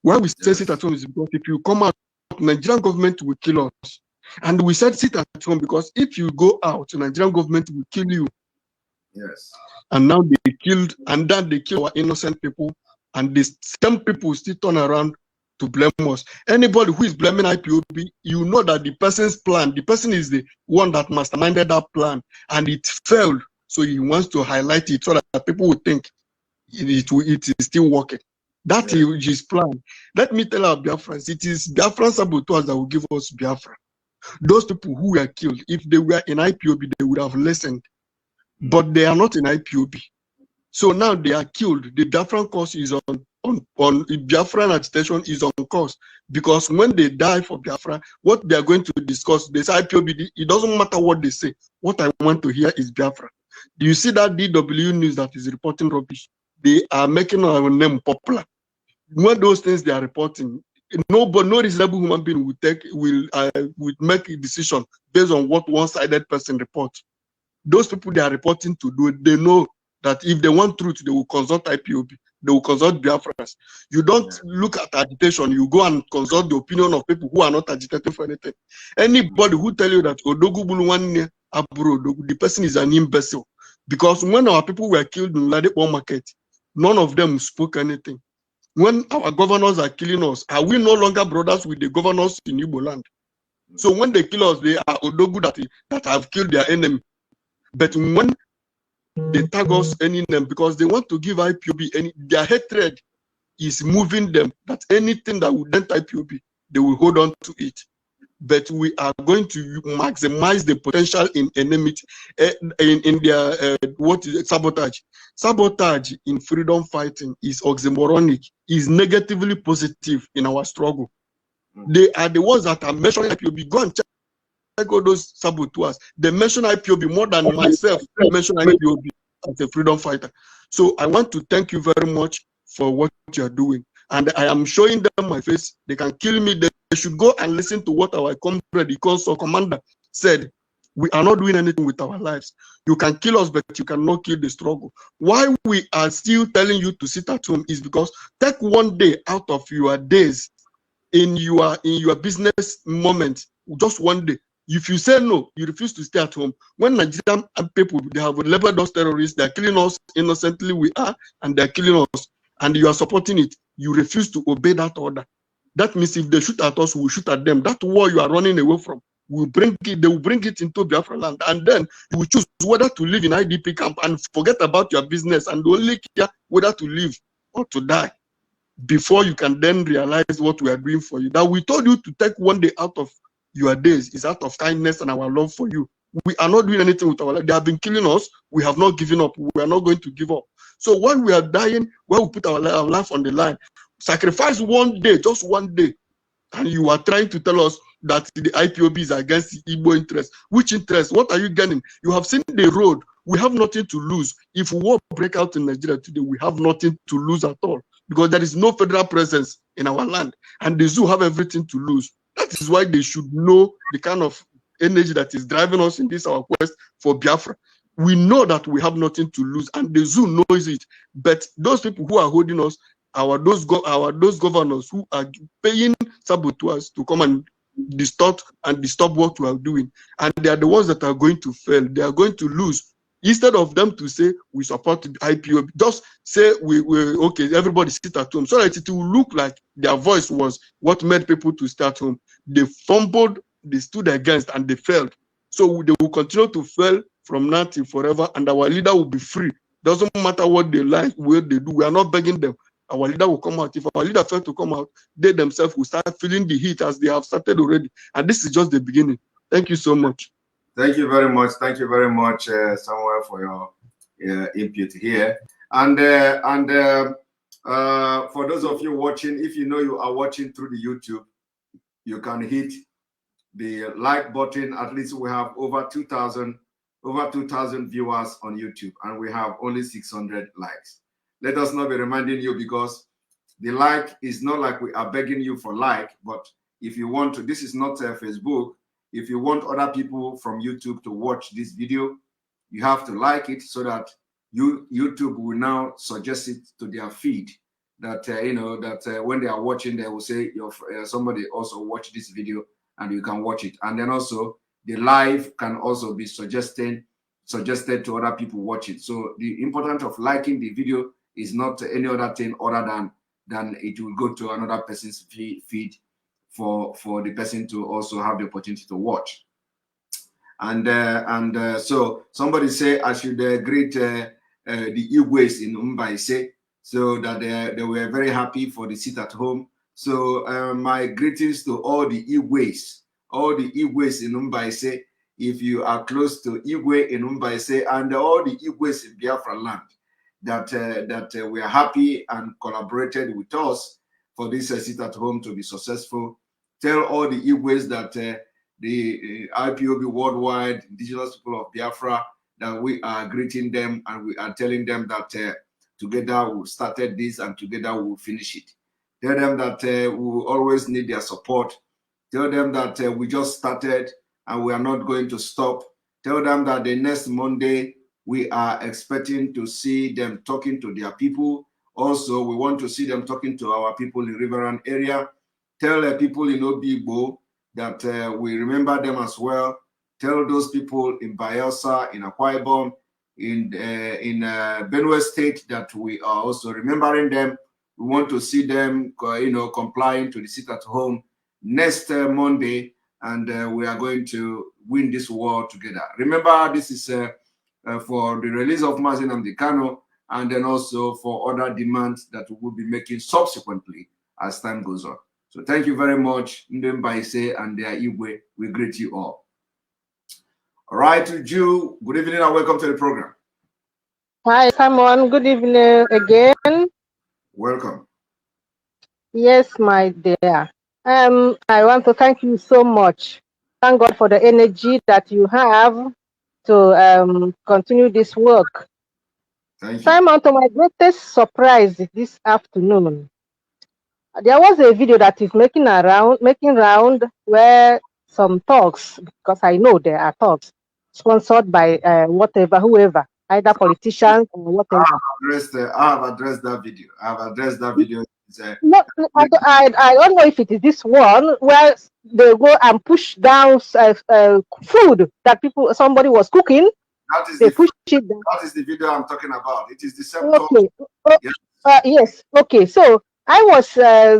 Why we said sit at home is because if you come out, Nigerian government will kill us. And we said sit at home because if you go out, the Nigerian government will kill you. Yes. And now they killed, and then they kill our innocent people, and the same people still turn around to blame us. Anybody who is blaming IPOB, you know that the person's plan, the person is the one that masterminded that plan, and it failed. So he wants to highlight it so that people will think it is still working. That is his plan. Let me tell our Biafrans, it is Biafran saboteurs that will give us Biafra. Those people who were killed, if they were in IPOB, they would have listened. But they are not in IPOB. So now they are killed. The Biafran cause is on Biafran agitation is on course, because when they die for Biafra, what they are going to discuss, they say IPOB, it doesn't matter what they say. What I want to hear is Biafra. Do you see that DW News that is reporting rubbish? They are making our name popular. When those things they are reporting, no reasonable human being will make a decision based on what one-sided person reports. Those people they are reporting to do, they know that if they want truth, they will consult IPOB, they will consult Biafrans. You don't look at agitation, you go and consult the opinion of people who are not agitating for anything. Anybody who tell you that Odogu Buluwane Aburo Odogu, the person is an imbecile. Because when our people were killed in Ladepo Market, none of them spoke anything. When our governors are killing us, are we no longer brothers with the governors in Igbo land? So when they kill us, they are Odogu that have killed their enemy. But when they tag us any name, because they want to give IPOB their hatred is moving them, that anything that would dent IPOB, they will hold on to it. But we are going to maximize the potential in enmity, in their what is it? Sabotage. Sabotage in freedom fighting is oxymoronic, is negatively positive in our struggle. They are the ones that are measuring IPOB. Go and check all those saboteurs. They mention IPOB more than myself mention IPOB as a freedom fighter. So I want to thank you very much for what you are doing. And I am showing them my face. They can kill me. They should go and listen to what our comrade, the console commander, said. We are not doing anything with our lives. You can kill us, but you cannot kill the struggle. Why we are still telling you to sit at home is because take one day out of your days in your business moment, just one day. If you say no, you refuse to stay at home. When Nigerian people, they have labeled us terrorists, they are killing us innocently, we are, and they are killing us, and you are supporting it, you refuse to obey that order. That means if they shoot at us, we will shoot at them. That war you are running away from, they will bring it into Biafraland, and then you will choose whether to live in IDP camp and forget about your business and only care whether to live or to die, before you can then realize what we are doing for you. That we told you to take one day out of your days is out of kindness and our love for you. We are not doing anything with our life. They have been killing us. We have not given up. We are not going to give up. So when we are dying, when we put our life on the line, sacrifice one day, just one day, and you are trying to tell us that the IPOB is against the Igbo interest. Which interest? What are you getting? You have seen the road. We have nothing to lose. If war break out in Nigeria today, we have nothing to lose at all, because there is no federal presence in our land, and the zoo have everything to lose. That is why they should know the kind of energy that is driving us in this our quest for Biafra. We know that we have nothing to lose, and the zoo knows it. But those people who are holding us, those governors who are paying saboteurs to come and distort and disturb what we are doing, and they are the ones that are going to fail. They are going to lose. Instead of them to say we support the IPOB, just say we okay, everybody sit at home, so that it will look like their voice was what made people to stay at home. They fumbled, they stood against, and they failed. So they will continue to fail from now till forever, and our leader will be free. Doesn't matter what they like, what they do. We are not begging them. Our leader will come out. If our leader fails to come out, they themselves will start feeling the heat as they have started already. And this is just the beginning. Thank you so much. Thank you very much. Thank you very much, Samuel, for your input here. And for those of you watching, if you know you are watching through the YouTube, you can hit the like button. At least we have over 2,000 viewers on YouTube, and we have only 600 likes. let us not be reminding you, because the like is not like we are begging you for like, but if you want to, this is not Facebook. If you want other people from YouTube to watch this video, you have to like it so that YouTube will now suggest it to their feed. That when they are watching, they will say somebody also watch this video, and you can watch it. And then also the live can also be suggested to other people watch it. So the importance of liking the video is not any other thing other than it will go to another person's feed for the person to also have the opportunity to watch. And so somebody say I should greet the Igwes in Mbaise, so that they were very happy for the sit at home. So my greetings to all the Igwes in Mbaise. If you are close to Igwe in Mbaise and all the Igwes in Biafraland, that we are happy and collaborated with us for this sit at home to be successful. Tell all the Igwes that the IPOB Worldwide Indigenous People of Biafra, that we are greeting them and we are telling them that together we started this and together we will finish it. Tell them that we will always need their support. Tell them that we just started and we are not going to stop. Tell them that the next Monday we are expecting to see them talking to their people. Also, we want to see them talking to our people in Riverine area. Tell the people in Obigbo that we remember them as well. Tell those people in Bayelsa, in Akwa Ibom, in Benue State that we are also remembering them. We want to see them, complying to the sit at home next Monday, and we are going to win this war together. Remember, this is for the release of Mazi Nnamdi Kanu, and then also for other demands that we will be making subsequently as time goes on. So thank you very much, Ndembaise and their Igwe. We greet you all. All right, Ju, good evening and welcome to the program. Hi, Simon. Good evening again. Welcome. Yes, my dear. I want to thank you so much. Thank God for the energy that you have to continue this work. Thank you. Simon, to my greatest surprise this afternoon, there was a video that is making round where some talks, because I know there are talks sponsored by whoever, either politicians or whatever. I have addressed that video. No, I don't know if it is this one where they go and push down food that somebody was cooking. That is they push it down. That is the video I'm talking about. It is the same. Okay. Yes. Yes. Okay. So I was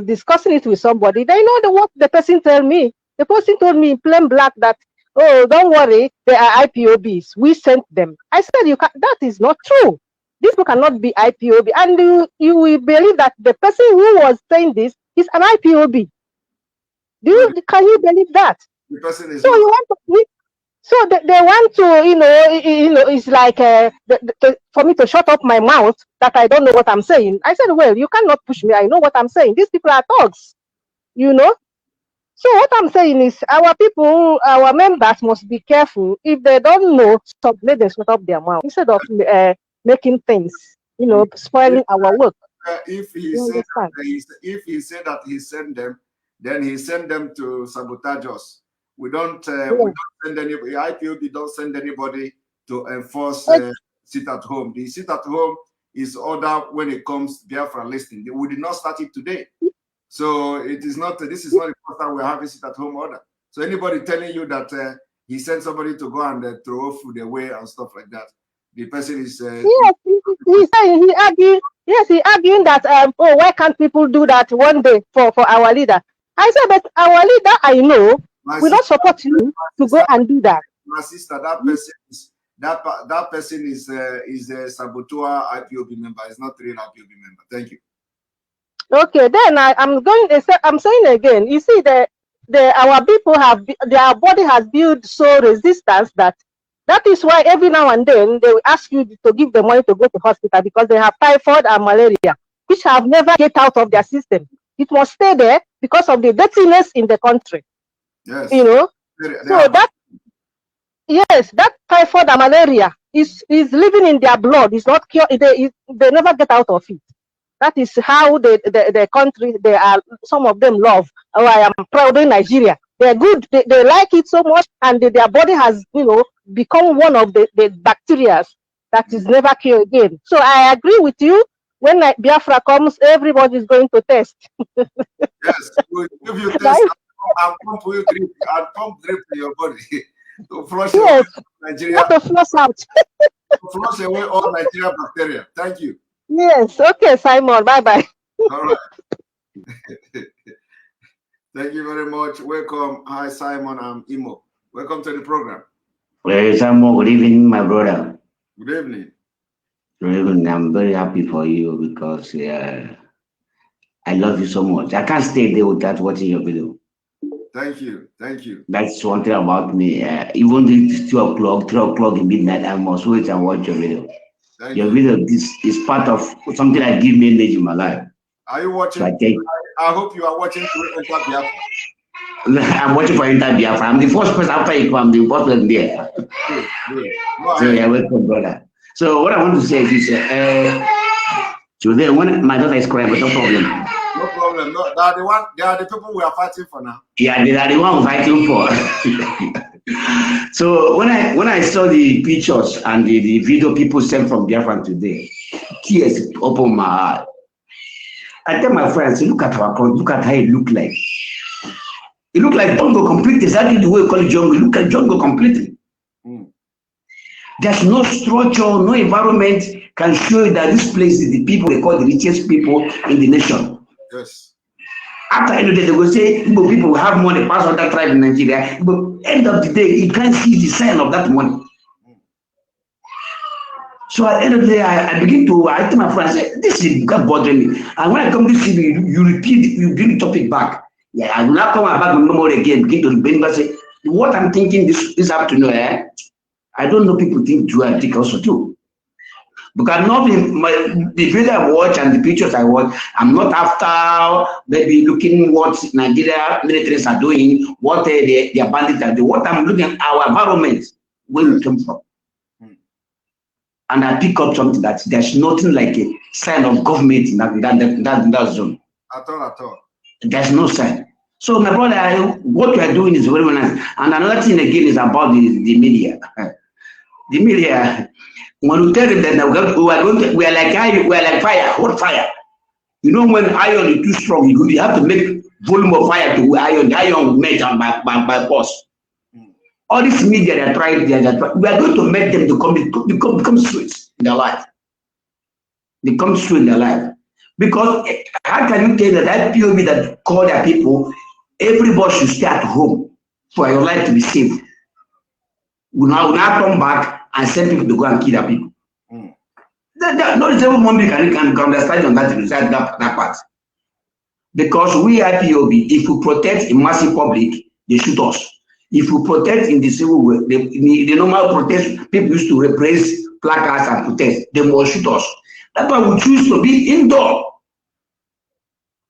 discussing it with somebody. They know what the person told me. The person told me in plain black that, oh, don't worry, they are IPOBs. We sent them. I said, that is not true. These people cannot be IPOB. And you will believe that the person who was saying this is an IPOB. Can you believe that? The person is so you want to, so they want to, it's like for me to shut up my mouth that I don't know what I'm saying. I said, well, you cannot push me. I know what I'm saying. These people are thugs, So what I'm saying is our people, our members must be careful. If they don't know, let them shut up their mouth instead of making things, spoiling our work. If he said that he sent them, then he sent them to sabotage us. We don't send anybody. IPOB don't send anybody to enforce sit at home. The sit at home is order when it comes to Biafra listing. We did not start it today, so it is not. This is not the first time we're having sit at home order. So anybody telling you that he sent somebody to go and throw food away and stuff like that, the person is. Yes, he arguing that why can't people do that one day for our leader? I said, but our leader, I know, will not support you to go and do that. My sister, that person is a saboteur IPOB member. It's not real IPOB member. Thank you. Okay, then I'm saying again. You see, our people their body has built so resistance that is why every now and then they will ask you to give them money to go to hospital because they have typhoid and malaria, which have never get out of their system. It must stay there because of the dirtiness in the country. Yes. So Yes, that typhoid and malaria is living in their blood. It's not cured. They never get out of it. That is how the country, they are, some of them love. Oh, I am proud in Nigeria. They're good. They like it so much, and their body has, become one of the bacteria that is never cured again. So I agree with you. When Biafra comes, everybody is going to test. Yes, if you test, I'll pump you drip. I'll pump drip in your body to flush away Nigeria. Not to flush out. To flush away all Nigeria bacteria. Thank you. Yes. Okay, Simon. Bye-bye. All right. Thank you very much. Welcome. Hi, Simon. I'm Imo. Welcome to the program. Well, Simon, good evening, my brother. Good evening. Good evening. I'm very happy for you because I love you so much. I can't stay there without watching your video. Thank you. Thank you. That's one thing about me. Even if it's 2 o'clock, 3 o'clock in midnight, I must wait and watch your video. Your video is part of something that gives me energy in my life. Are you watching? So I hope you are watching to Enter Biafra. I'm watching for Enter Biafra. I'm the first person after Ekpa. I'm the first person there. Good. So you're welcome, brother. So what I want to say is today when my daughter is crying, but no problem. No problem. No, they are the people we are fighting for now. Yeah, they are the one we're fighting for. So when I saw the pictures and the video people sent from Biafra today, tears opened my heart. I tell my friends, look at our country, look at how it look like. It look like jungle completely. Exactly the way we call it jungle. Look at jungle completely. There's no structure, no environment can show you that this place is the people they call the richest people in the nation. Yes. After end of the day, they will say Igbo people will have money pass on that tribe in Nigeria. But end of the day, you can't see the sign of that money. So at the end of the day, I begin to, I tell my friends, I say, this is God bothering me. And when I come to see you repeat, you bring the topic back. Yeah, I will not come back with memory again, begin to remember, say, what I'm thinking this afternoon, I don't know people think too, I think also too. Because not the video I watch and the pictures I watch, I'm not after maybe looking what Nigeria militaries are doing, what their bandits are doing. What I'm looking at our environment, where we came from. And I pick up something that there's nothing like a sign of government in that zone. At all. There's no sign. So my brother, what you are doing is very nice. And another thing again is about the media. The media, when you tell them that we are like fire, hot fire. You know when iron is too strong, you have to make volume of fire to iron. The iron will melt by force. All this media they are trying, we are going to make them to become sweet in their life. Become sweet in their life. Because how can you tell that POB that call their people, everybody should stay at home for your life to be safe? We now come back and send people to go and kill their people. Not everyone can understand on that part. Because we are POB, if we protect a massive public, they shoot us. If we protect in the civil way, the normal protest, people used to repress placards and protest, they must shoot us. That's why we choose to be indoor,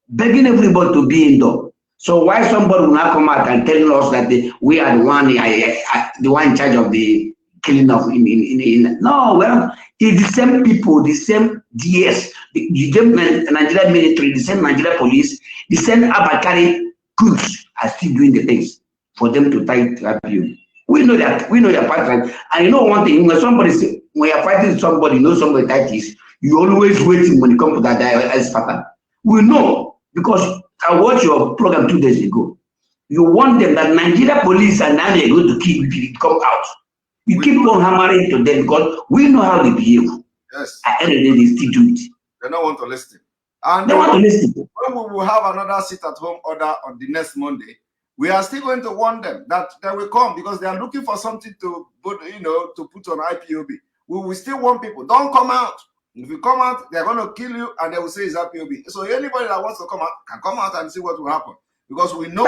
begging everybody to be indoor. So why somebody will not come out and telling us that we are the one in charge of the killing of no, well, it's the same people, the same DS, the same Nigerian military, the same Nigerian police, the same Abakari crews are still doing the things for them to fight you. We know that, we know your pattern. And you know one thing, when you're fighting somebody, you know somebody that is, you always waiting when you come to that pattern. We know, because I watched your program 2 days ago. You want them that Nigeria police and now they're going to kill if you come out. You keep on hammering to them because we know how they behave. Yes. At the end of the day, they still do it. They don't want to listen. And they want to listen. When we will have another sit-at-home order on the next Monday, we are still going to warn them that they will come because they are looking for something to put, to put on IPOB. We will still warn people, don't come out. If you come out, they're going to kill you and they will say it's IPOB. So anybody that wants to come out can come out and see what will happen because we know.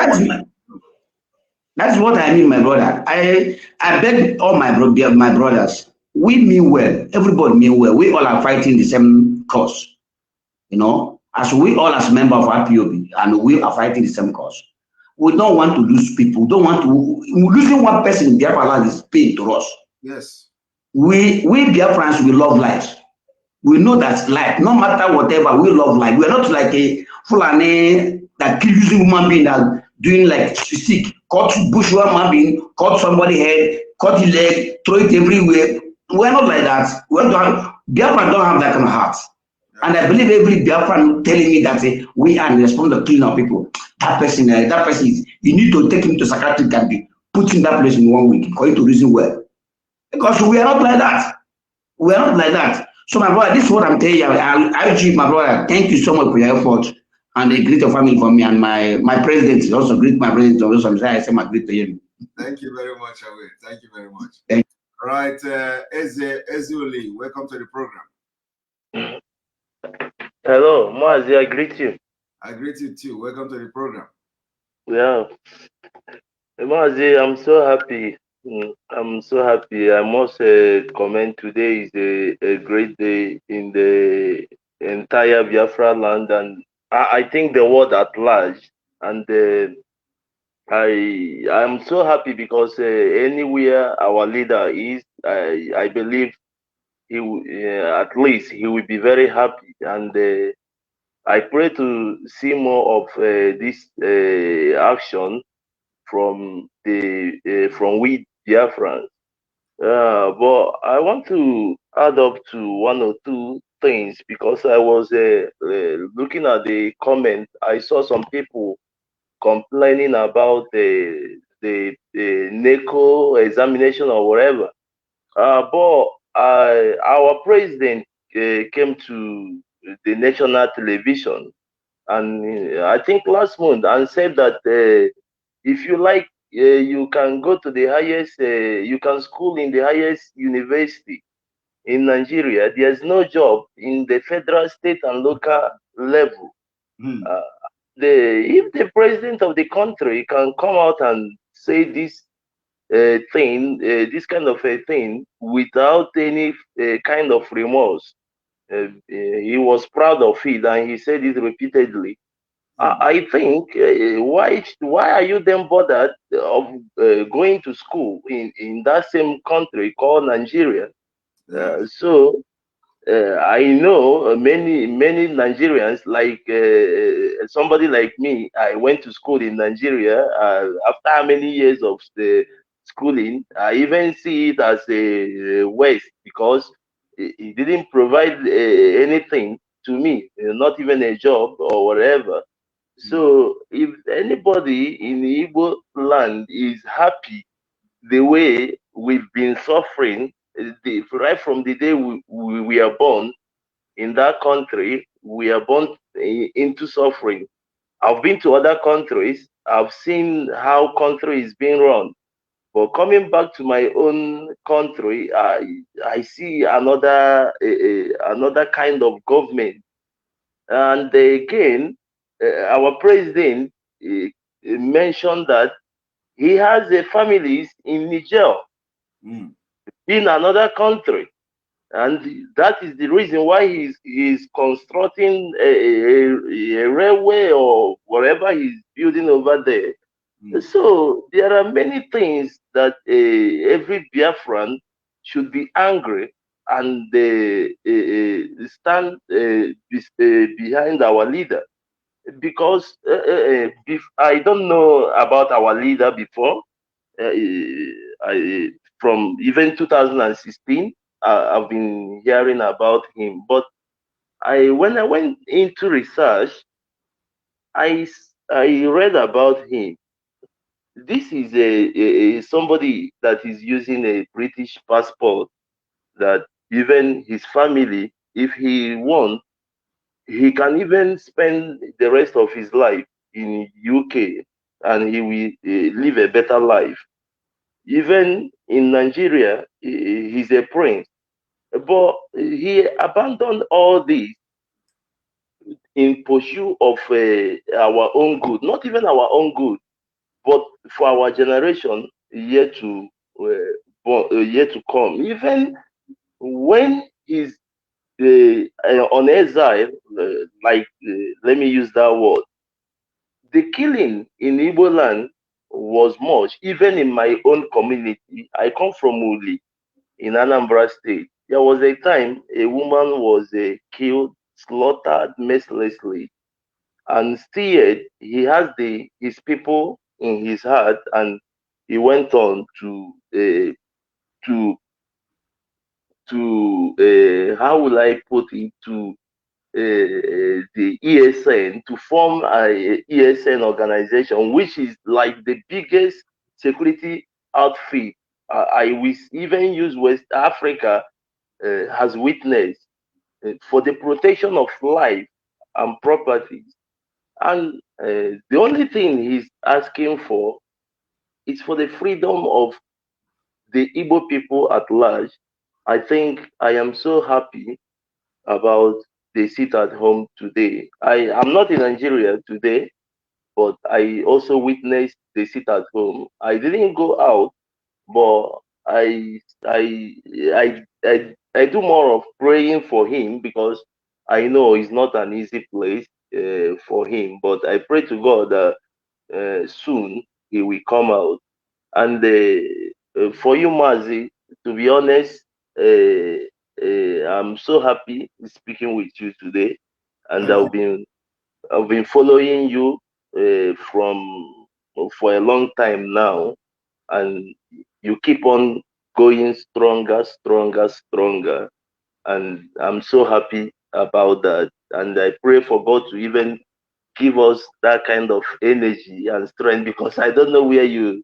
That's what I mean, my brother. I beg all my brothers. We mean well. Everybody mean well. We all are fighting the same cause. As we all as members of IPOB, and we are fighting the same cause. We don't want to lose people. We don't want to losing one person in Biafraland is pain to us. Yes. We Biafrans, we love life. We know that life, no matter whatever, we love life. We are not like a Fulani that kill using human being that doing like sick, cut bush human being, cut somebody head, cut his leg, throw it everywhere. We are not like that. We don't have, Biafra don't have that kind of heart. And I believe every Biafran telling me that we are responsible to killing our people. That person is, you need to take him to psychiatric and be put in that place in 1 week for you to reason well. Because we are not like that. We are not like that. So my brother, this is what I'm telling you. I urge you, my brother, thank you so much for your effort and greet your family for me. And my president also greet my president. Also, I say my greet to him. Thank you very much, Away. Thank you very much. Thank you. All right, Ezioli, welcome to the program. Hello, Mazi, I greet you. I greet you too. Welcome to the program. Yeah. Mazi, I'm so happy. I'm so happy. I must comment today is a great day in the entire Biafraland and I think the world at large. And I'm so happy because anywhere our leader is, I believe he at least he will be very happy. And I pray to see more of this action from we Biafrans. But I want to add up to one or two things because I was looking at the comment. I saw some people complaining about the NECO examination or whatever. But our president came to the national television and I think last month and said that if you like, you can go to the highest, you can school in the highest university in Nigeria. There's no job in the federal, state, and local level. If the president of the country can come out and say this thing, this kind of a thing, without any kind of remorse, he was proud of it and he said it repeatedly. I think why are you then bothered of going to school in that same country called Nigeria? So I know many Nigerians like somebody like me. I went to school in Nigeria. After how many years of the schooling, I even see it as a waste because it didn't provide anything to me, not even a job or whatever. So if anybody in the Igbo land is happy the way we've been suffering right from the day we are born in that country, we are born into suffering. I've been to other countries. I've seen how country is being run. But coming back to my own country, I see another kind of government. And again, our president mentioned that he has families in Niger, in another country, and that is the reason why he's constructing a railway or whatever he's building over there. So there are many things that every Biafran should be angry and stand behind our leader, because I don't know about our leader before. From even 2016, I've been hearing about him. But when I went into research, I read about him. This is somebody that is using a British passport. That even his family, if he wants, he can even spend the rest of his life in UK and he will live a better life. Even in Nigeria, he's a prince. But he abandoned all this in pursuit of our own good, not even our own good, but for our generation yet to come. Even when he's on exile, let me use that word. the killing in Igbo land was much. Even in my own community, I come from Uli in Anambra State. There was a time a woman was killed, slaughtered mercilessly, and still he has his people in his heart, and he went on to how will I put it, to the ESN, to form a ESN organization, which is like the biggest security outfit I will even use West Africa has witnessed for the protection of life and properties. And the only thing he's asking for is for the freedom of the Igbo people at large. I think I am so happy about the sit at home today. I am not in Nigeria today, but I also witnessed the sit at home. I didn't go out, but I do more of praying for him, because I know it's not an easy place for him. But I pray to God that soon he will come out. And for you, Mazi, to be honest, I'm so happy speaking with you today, and I've been following you for a long time now, and you keep on going stronger, stronger, stronger, and I'm so happy about that. And I pray for God to even give us that kind of energy and strength, because I don't know where your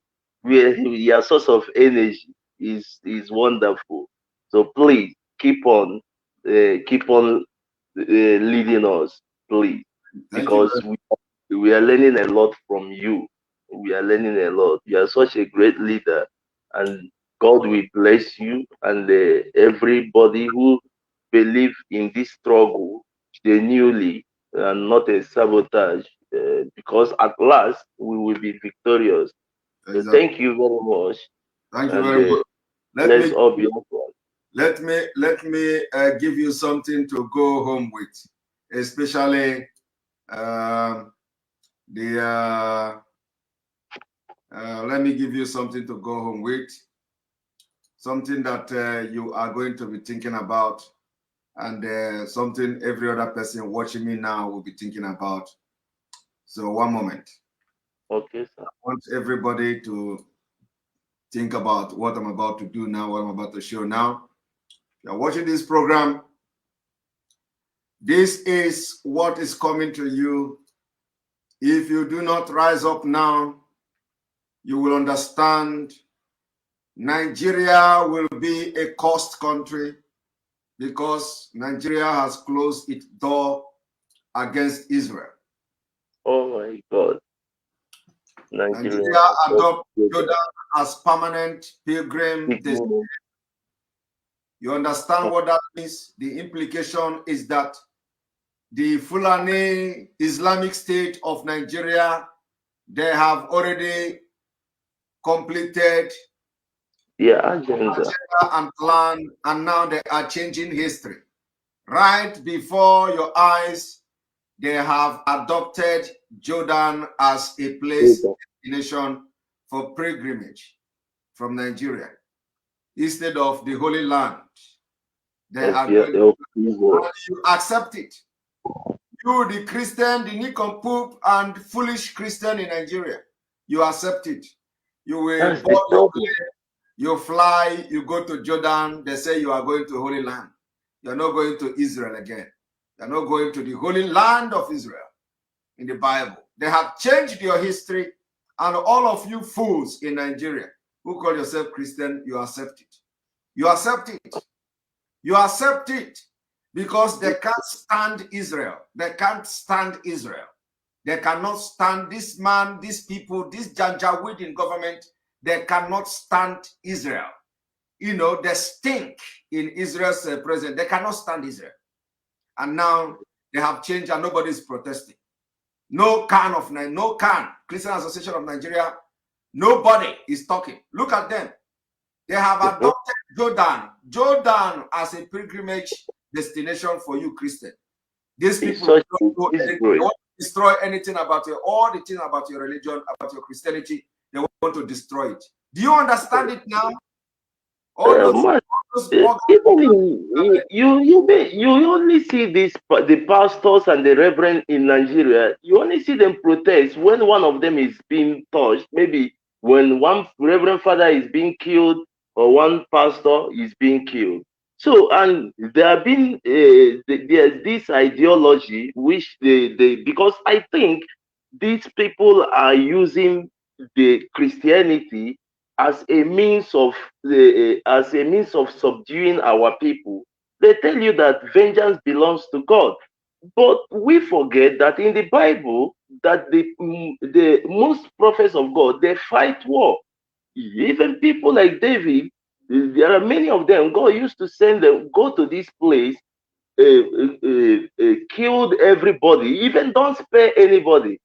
source of energy is wonderful. So please keep on leading us, please, because we are learning a lot from you. We are learning a lot. You are such a great leader, and God will bless you and everybody who believe in this struggle genuinely, and not a sabotage, because at last we will be victorious. So thank you very much. Thank you very much. Let's all be one. Let me give you something to go home with, especially let me give you something to go home with, something that you are going to be thinking about, and something every other person watching me now will be thinking about. So one moment. Okay, sir. I want everybody to think about what I'm about to do now, what I'm about to show now. If you're watching this program, this is what is coming to you. If you do not rise up now, you will understand Nigeria will be a cursed country, because Nigeria has closed its door against Israel. Oh my God. Nigeria adopted Jordan as permanent pilgrim destination. You understand what that means? The implication is that the Fulani Islamic State of Nigeria, they have already completed agenda and plan, and now they are changing history. Right before your eyes, they have adopted Jordan as a place destination for pilgrimage from Nigeria instead of the Holy Land. They are going to, you accept it. You, the Christian, the nincompoop and foolish Christian in Nigeria, you accept it. You will board your plane, you fly, you go to Jordan, they say you are going to Holy Land. You're not going to Israel again. You're not going to the Holy Land of Israel in the Bible. They have changed your history, and all of you fools in Nigeria who call yourself Christian, you accept it. You accept it. You accept it because they can't stand Israel. They can't stand Israel. They cannot stand this man, these people, this Janjaweed in government. They cannot stand Israel. You know, they stink in Israel's president. They cannot stand Israel. And now they have changed and nobody's protesting. No Christian Association of Nigeria, nobody is talking. Look at them. They have adopted Jordan as a pilgrimage destination for you, Christian. These people don't go destroy anything about all the things about your religion, about your Christianity. They want to destroy it. Do you understand it now? You only see the pastors and the reverend in Nigeria. You only see them protest when one of them is being touched. Maybe when one reverend father is being killed or one pastor is being killed. So, and there have been there's this ideology which they because I think these people are using the Christianity as a means of subduing our people. They tell you that vengeance belongs to God, but we forget that in the Bible that the most prophets of God, they fight war. Even people like David, there are many of them. God used to send them, go to this place, killed everybody, even don't spare anybody.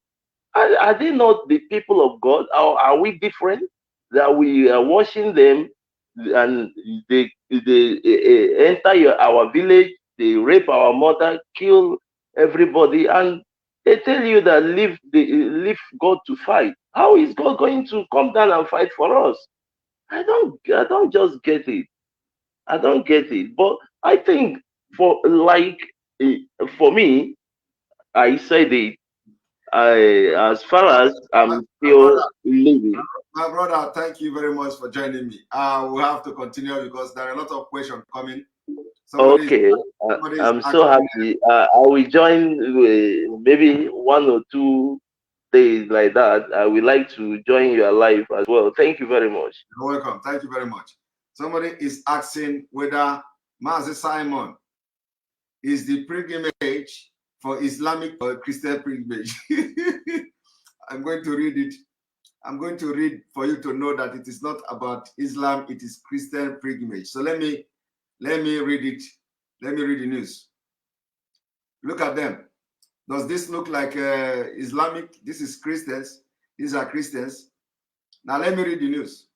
Are they not the people of God? Are we different? That we are watching them and they enter our village, they rape our mother, kill everybody, and they tell you that leave God to fight. How is God going to come down and fight for us? I don't just get it. I don't get it. But I think for me, I said it. As far as I'm still living. My brother, thank you very much for joining me. We'll have to continue because there are a lot of questions coming. I'm so happy. I will join maybe 1 or 2 days like that. I would like to join your live as well. Thank you very much. You're welcome. Thank you very much. Somebody is asking whether Mazi Simon is the pilgrimage for Islamic or Christian pilgrimage. I'm going to read it. I'm going to read for you to know that it is not about Islam, it is Christian pilgrimage. So let me read it. Let me read the news. Look at them. Does this look like Islamic? This is Christians. These are Christians. Now let me read the news.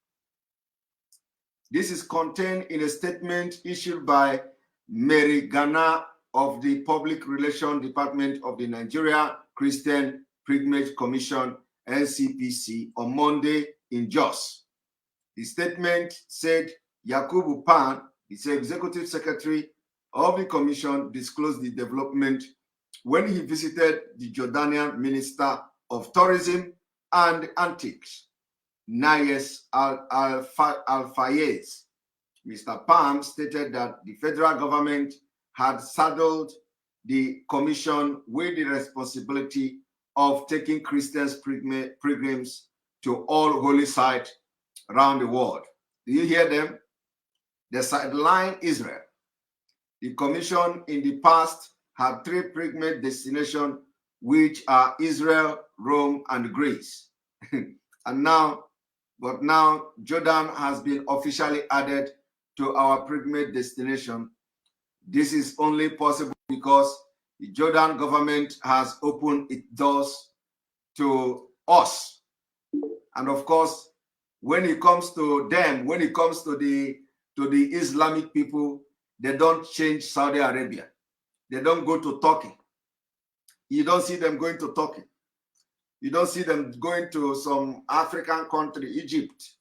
This is contained in a statement issued by Mary Ghana of the Public Relations Department of the Nigeria Christian Pilgrimage Commission, NCPC, on Monday in Jos. The statement said Yakubu Pan, the executive secretary of the commission, disclosed the development when he visited the Jordanian Minister of Tourism and Antiques, Nayes Al-Fayez. Mr. Pan stated that the federal government had saddled the commission with the responsibility of taking Christians pilgrims to all holy sites around the world. Do you hear them? They sideline Israel. The commission in the past had 3 pilgrimage destinations, which are Israel, Rome, and Greece. But now Jordan has been officially added to our pilgrimage destination. This is only possible because the Jordan government has opened its doors to us. And of course, when it comes to them, when it comes to the Islamic people, they don't change Saudi Arabia. They don't go to Turkey. You don't see them going to Turkey. You don't see them going to some African country, Egypt.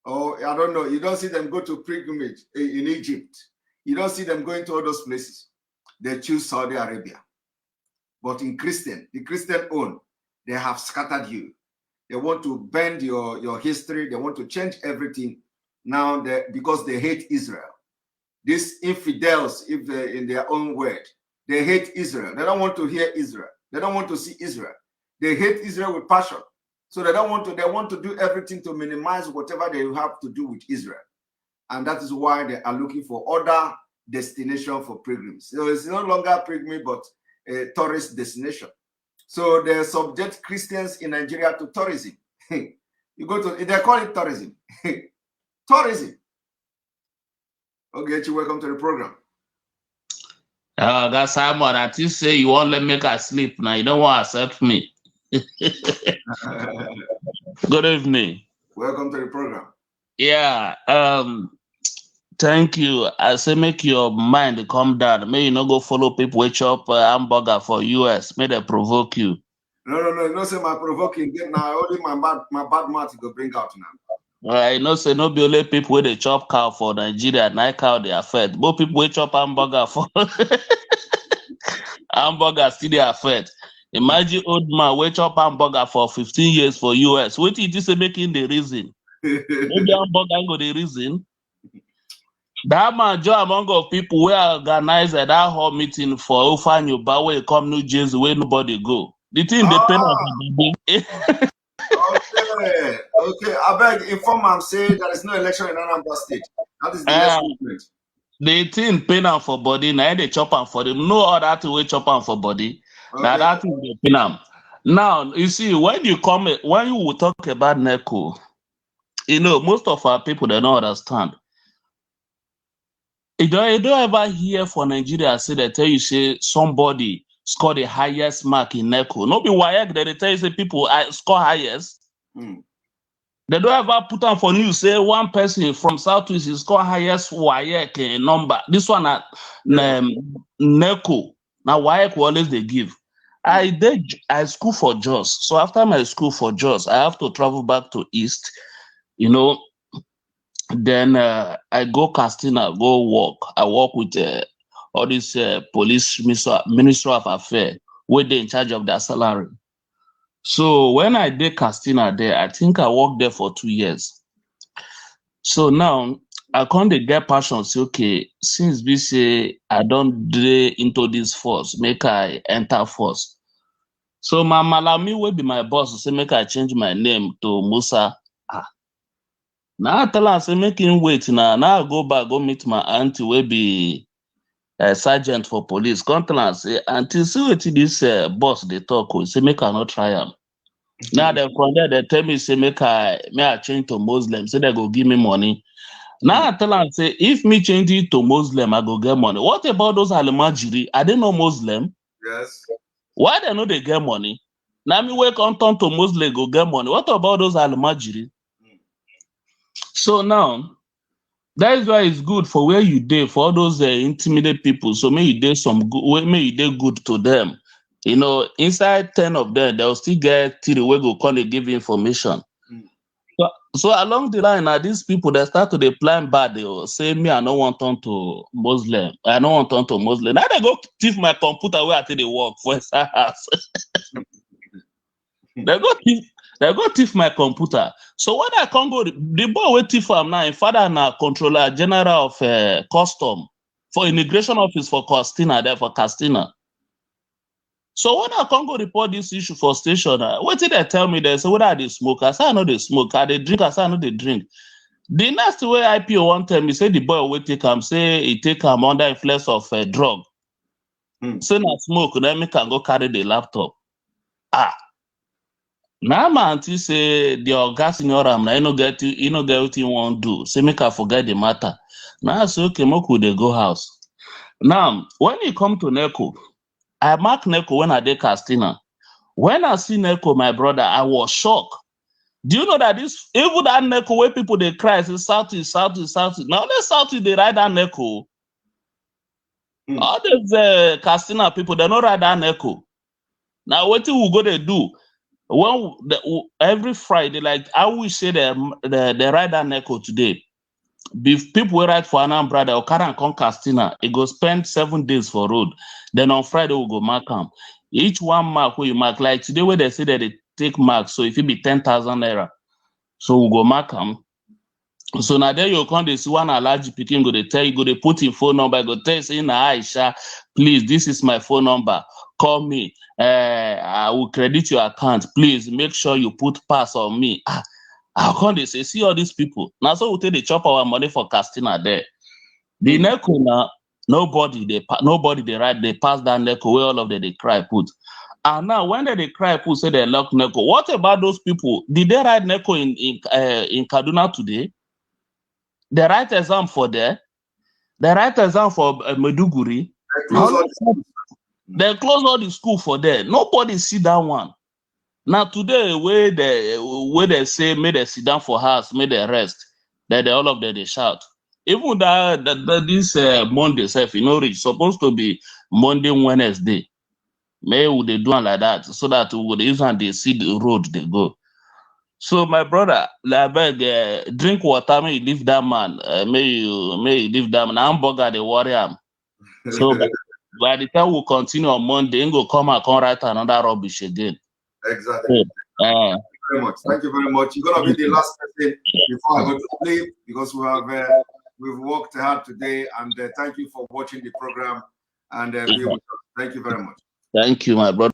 Or I don't know, you don't see them go to pilgrimage in Egypt. You don't see them going to all those places. They choose Saudi Arabia. But in the Christian own, they have scattered you. They want to bend your history. They want to change everything now because they hate Israel. These infidels, if they're in their own word, they hate Israel. They don't want to hear Israel. They don't want to see Israel. They hate Israel with passion. So they want to do everything to minimize whatever they have to do with Israel. And that is why they are looking for other destination for pilgrims. So it's no longer pilgrimage, but a tourist destination. So they subject Christians in Nigeria to tourism. You go to, they call it tourism. Tourism. Okay, you welcome to the program. That's Simon. I think say you won't let me sleep now. You don't want to accept me. Good evening. Welcome to the program. Yeah. Thank you. I say make your mind calm down. May you not go follow people which up hamburger for US. May they provoke you. No, say my provoking. Now only my bad mouth go bring out now. I know say no be only people where they chop cow for Nigeria, na cow they are fed. Both people wey chop hamburger for hamburger still they are fed. Imagine old man wey chop hamburger for 15 years for US. What it is making the reason? Maybe hamburger go the reason. That man join among of people wey organize that whole meeting for Ofanyoba where come New Jersey where nobody go. The thing they pay Okay. I beg inform am say there is no election in Anambra State. That is the next movement. The thing pain am for body, now they chop am for them. No other thing we chop am for body. Okay. Now that thing they pain am. Now you see when you will talk about NECO, you know most of our people they don't understand. You don't ever hear for Nigeria say they tell you say somebody score the highest mark in NECO. No be WAEC they tell you say people score highest. They don't ever put on for news say one person from Southeast is score highest WAEC number. This one at NECO. Now WAEC always they give. I school for Jos. So after my school for Jos, I have to travel back to East. You know, then I go Castina, go work. I work with all this police minister of affairs, where they in charge of their salary. So when I did Castina there, I think I worked there for 2 years. So now I can't get passion. Say, okay, since we say I don't do into this force, make I enter force. So my Malami will be my boss. Say make I change my name to Musa. Now I tell her say make him wait. Now I go back go meet my auntie will be a sergeant for police. Come tell her say until see what this boss they talk with. Say make I not try him. Now they from there they tell me say make I change to Muslim. Say they go give me money. Now I tell her say if me change it to Muslim I go get money. What about those Alimajiri? Are they not Muslim? Yes. Why they know they get money? Now me wake on turn to Muslim go get money. What about those Alimajiri? So now that is why it's good for where you did for all those intimidated people. So may you did some good, may you did good to them. You know, inside 10 of them, they'll still get 3 we go call and give information. So along the line, now these people that start to plan bad, they will say me, I don't want turn to Muslim. I don't want turn to Muslim. Now they go thief my computer where I think they work for inside house. They go thief my computer. So when I can't go, the boy will thief am now. In father now controller general of custom for immigration office for Castina there for Castina. So when I can't go report this issue for station, what did they tell me? They say whether they smoke, I say I know they smoke. Are they drink? I say I know they drink. The next way IPO one time, he say the boy will take him, say he take him under influence of drug. Say na smoke, then me can go carry the laptop. Now my auntie say the gas in your arm, now you no get what you want to do. Say make I forget the matter. Now I say okay, moku they go house. Now when you come to NECO, I mark NECO when I did Castina. When I see NECO, my brother, I was shocked. Do you know that this even that NECO where people they cry say Southeast. Now the Southeast they ride that NECO. All these Castina people they don't ride that NECO. Now what we go they do? Every Friday, like I will say they ride that NECO today. People will ride for Anambra, they'll carry and come Castina. It go spend 7 days for road. Then on Friday we'll go mark them. Each one mark where you mark, like today where they say that they take marks, so if it be 10,000 naira, so we'll go mark them. So now there you come, they see one allergy picking, go they tell you, go they put in phone number, go tell you say na Aisha, please, this is my phone number. Call me. I will credit your account. Please make sure you put pass on me. How come they say, see all these people? Now, so we take the chop our money for Castina there. The NECO now, nobody they write, they pass that NECO where all of them they cry put. And now when they cry put, say they lock NECO. What about those people? Did they write NECO in Kaduna today? They write exam for there. They write exam for Meduguri. They close all the school for there. Nobody see that one. Now today, where they say may they sit down for house, may they rest, that all of them they shout. Even that this Monday, you know, it's supposed to be Monday, Wednesday. May we they do it like that so that we would even they see the road they go. So my brother, I beg, drink water. May you leave that man. May you leave that man. Hamburger they worry him. So by the time we continue on Monday, he go come and write another rubbish again. Exactly. So, Thank you very much. Thank you very much. You're gonna be the last person before I go to sleep because we've worked hard today, and thank you for watching the program and be with us. Thank you very much. Thank you, my brother.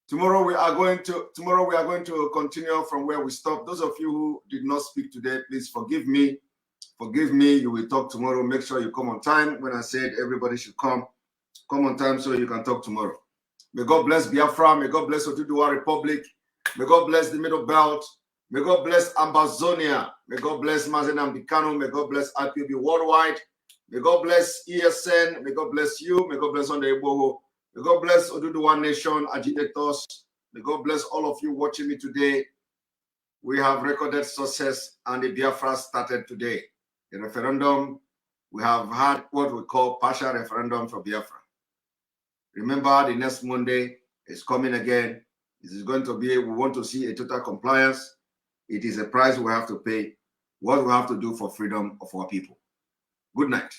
Tomorrow we are going to continue from where we stopped. Those of you who did not speak today, please forgive me. Forgive me. You will talk tomorrow. Make sure you come on time. When I said everybody should come on time so you can talk tomorrow. May God bless Biafra. May God bless Oduduwa Republic. May God bless the Middle Belt. May God bless Ambazonia. May God bless Mazenam Bikano. May God bless IPB Worldwide. May God bless ESN. May God bless you. May God bless Sunday Eboho. May God bless Oduduwa Nation, agitators. May God bless all of you watching me today. We have recorded success and the Biafra started today. The referendum, we have had what we call partial referendum for Biafra. Remember, the next Monday is coming again. This is going to be, we want to see a total compliance. It is a price we have to pay. What we have to do for freedom of our people. Good night.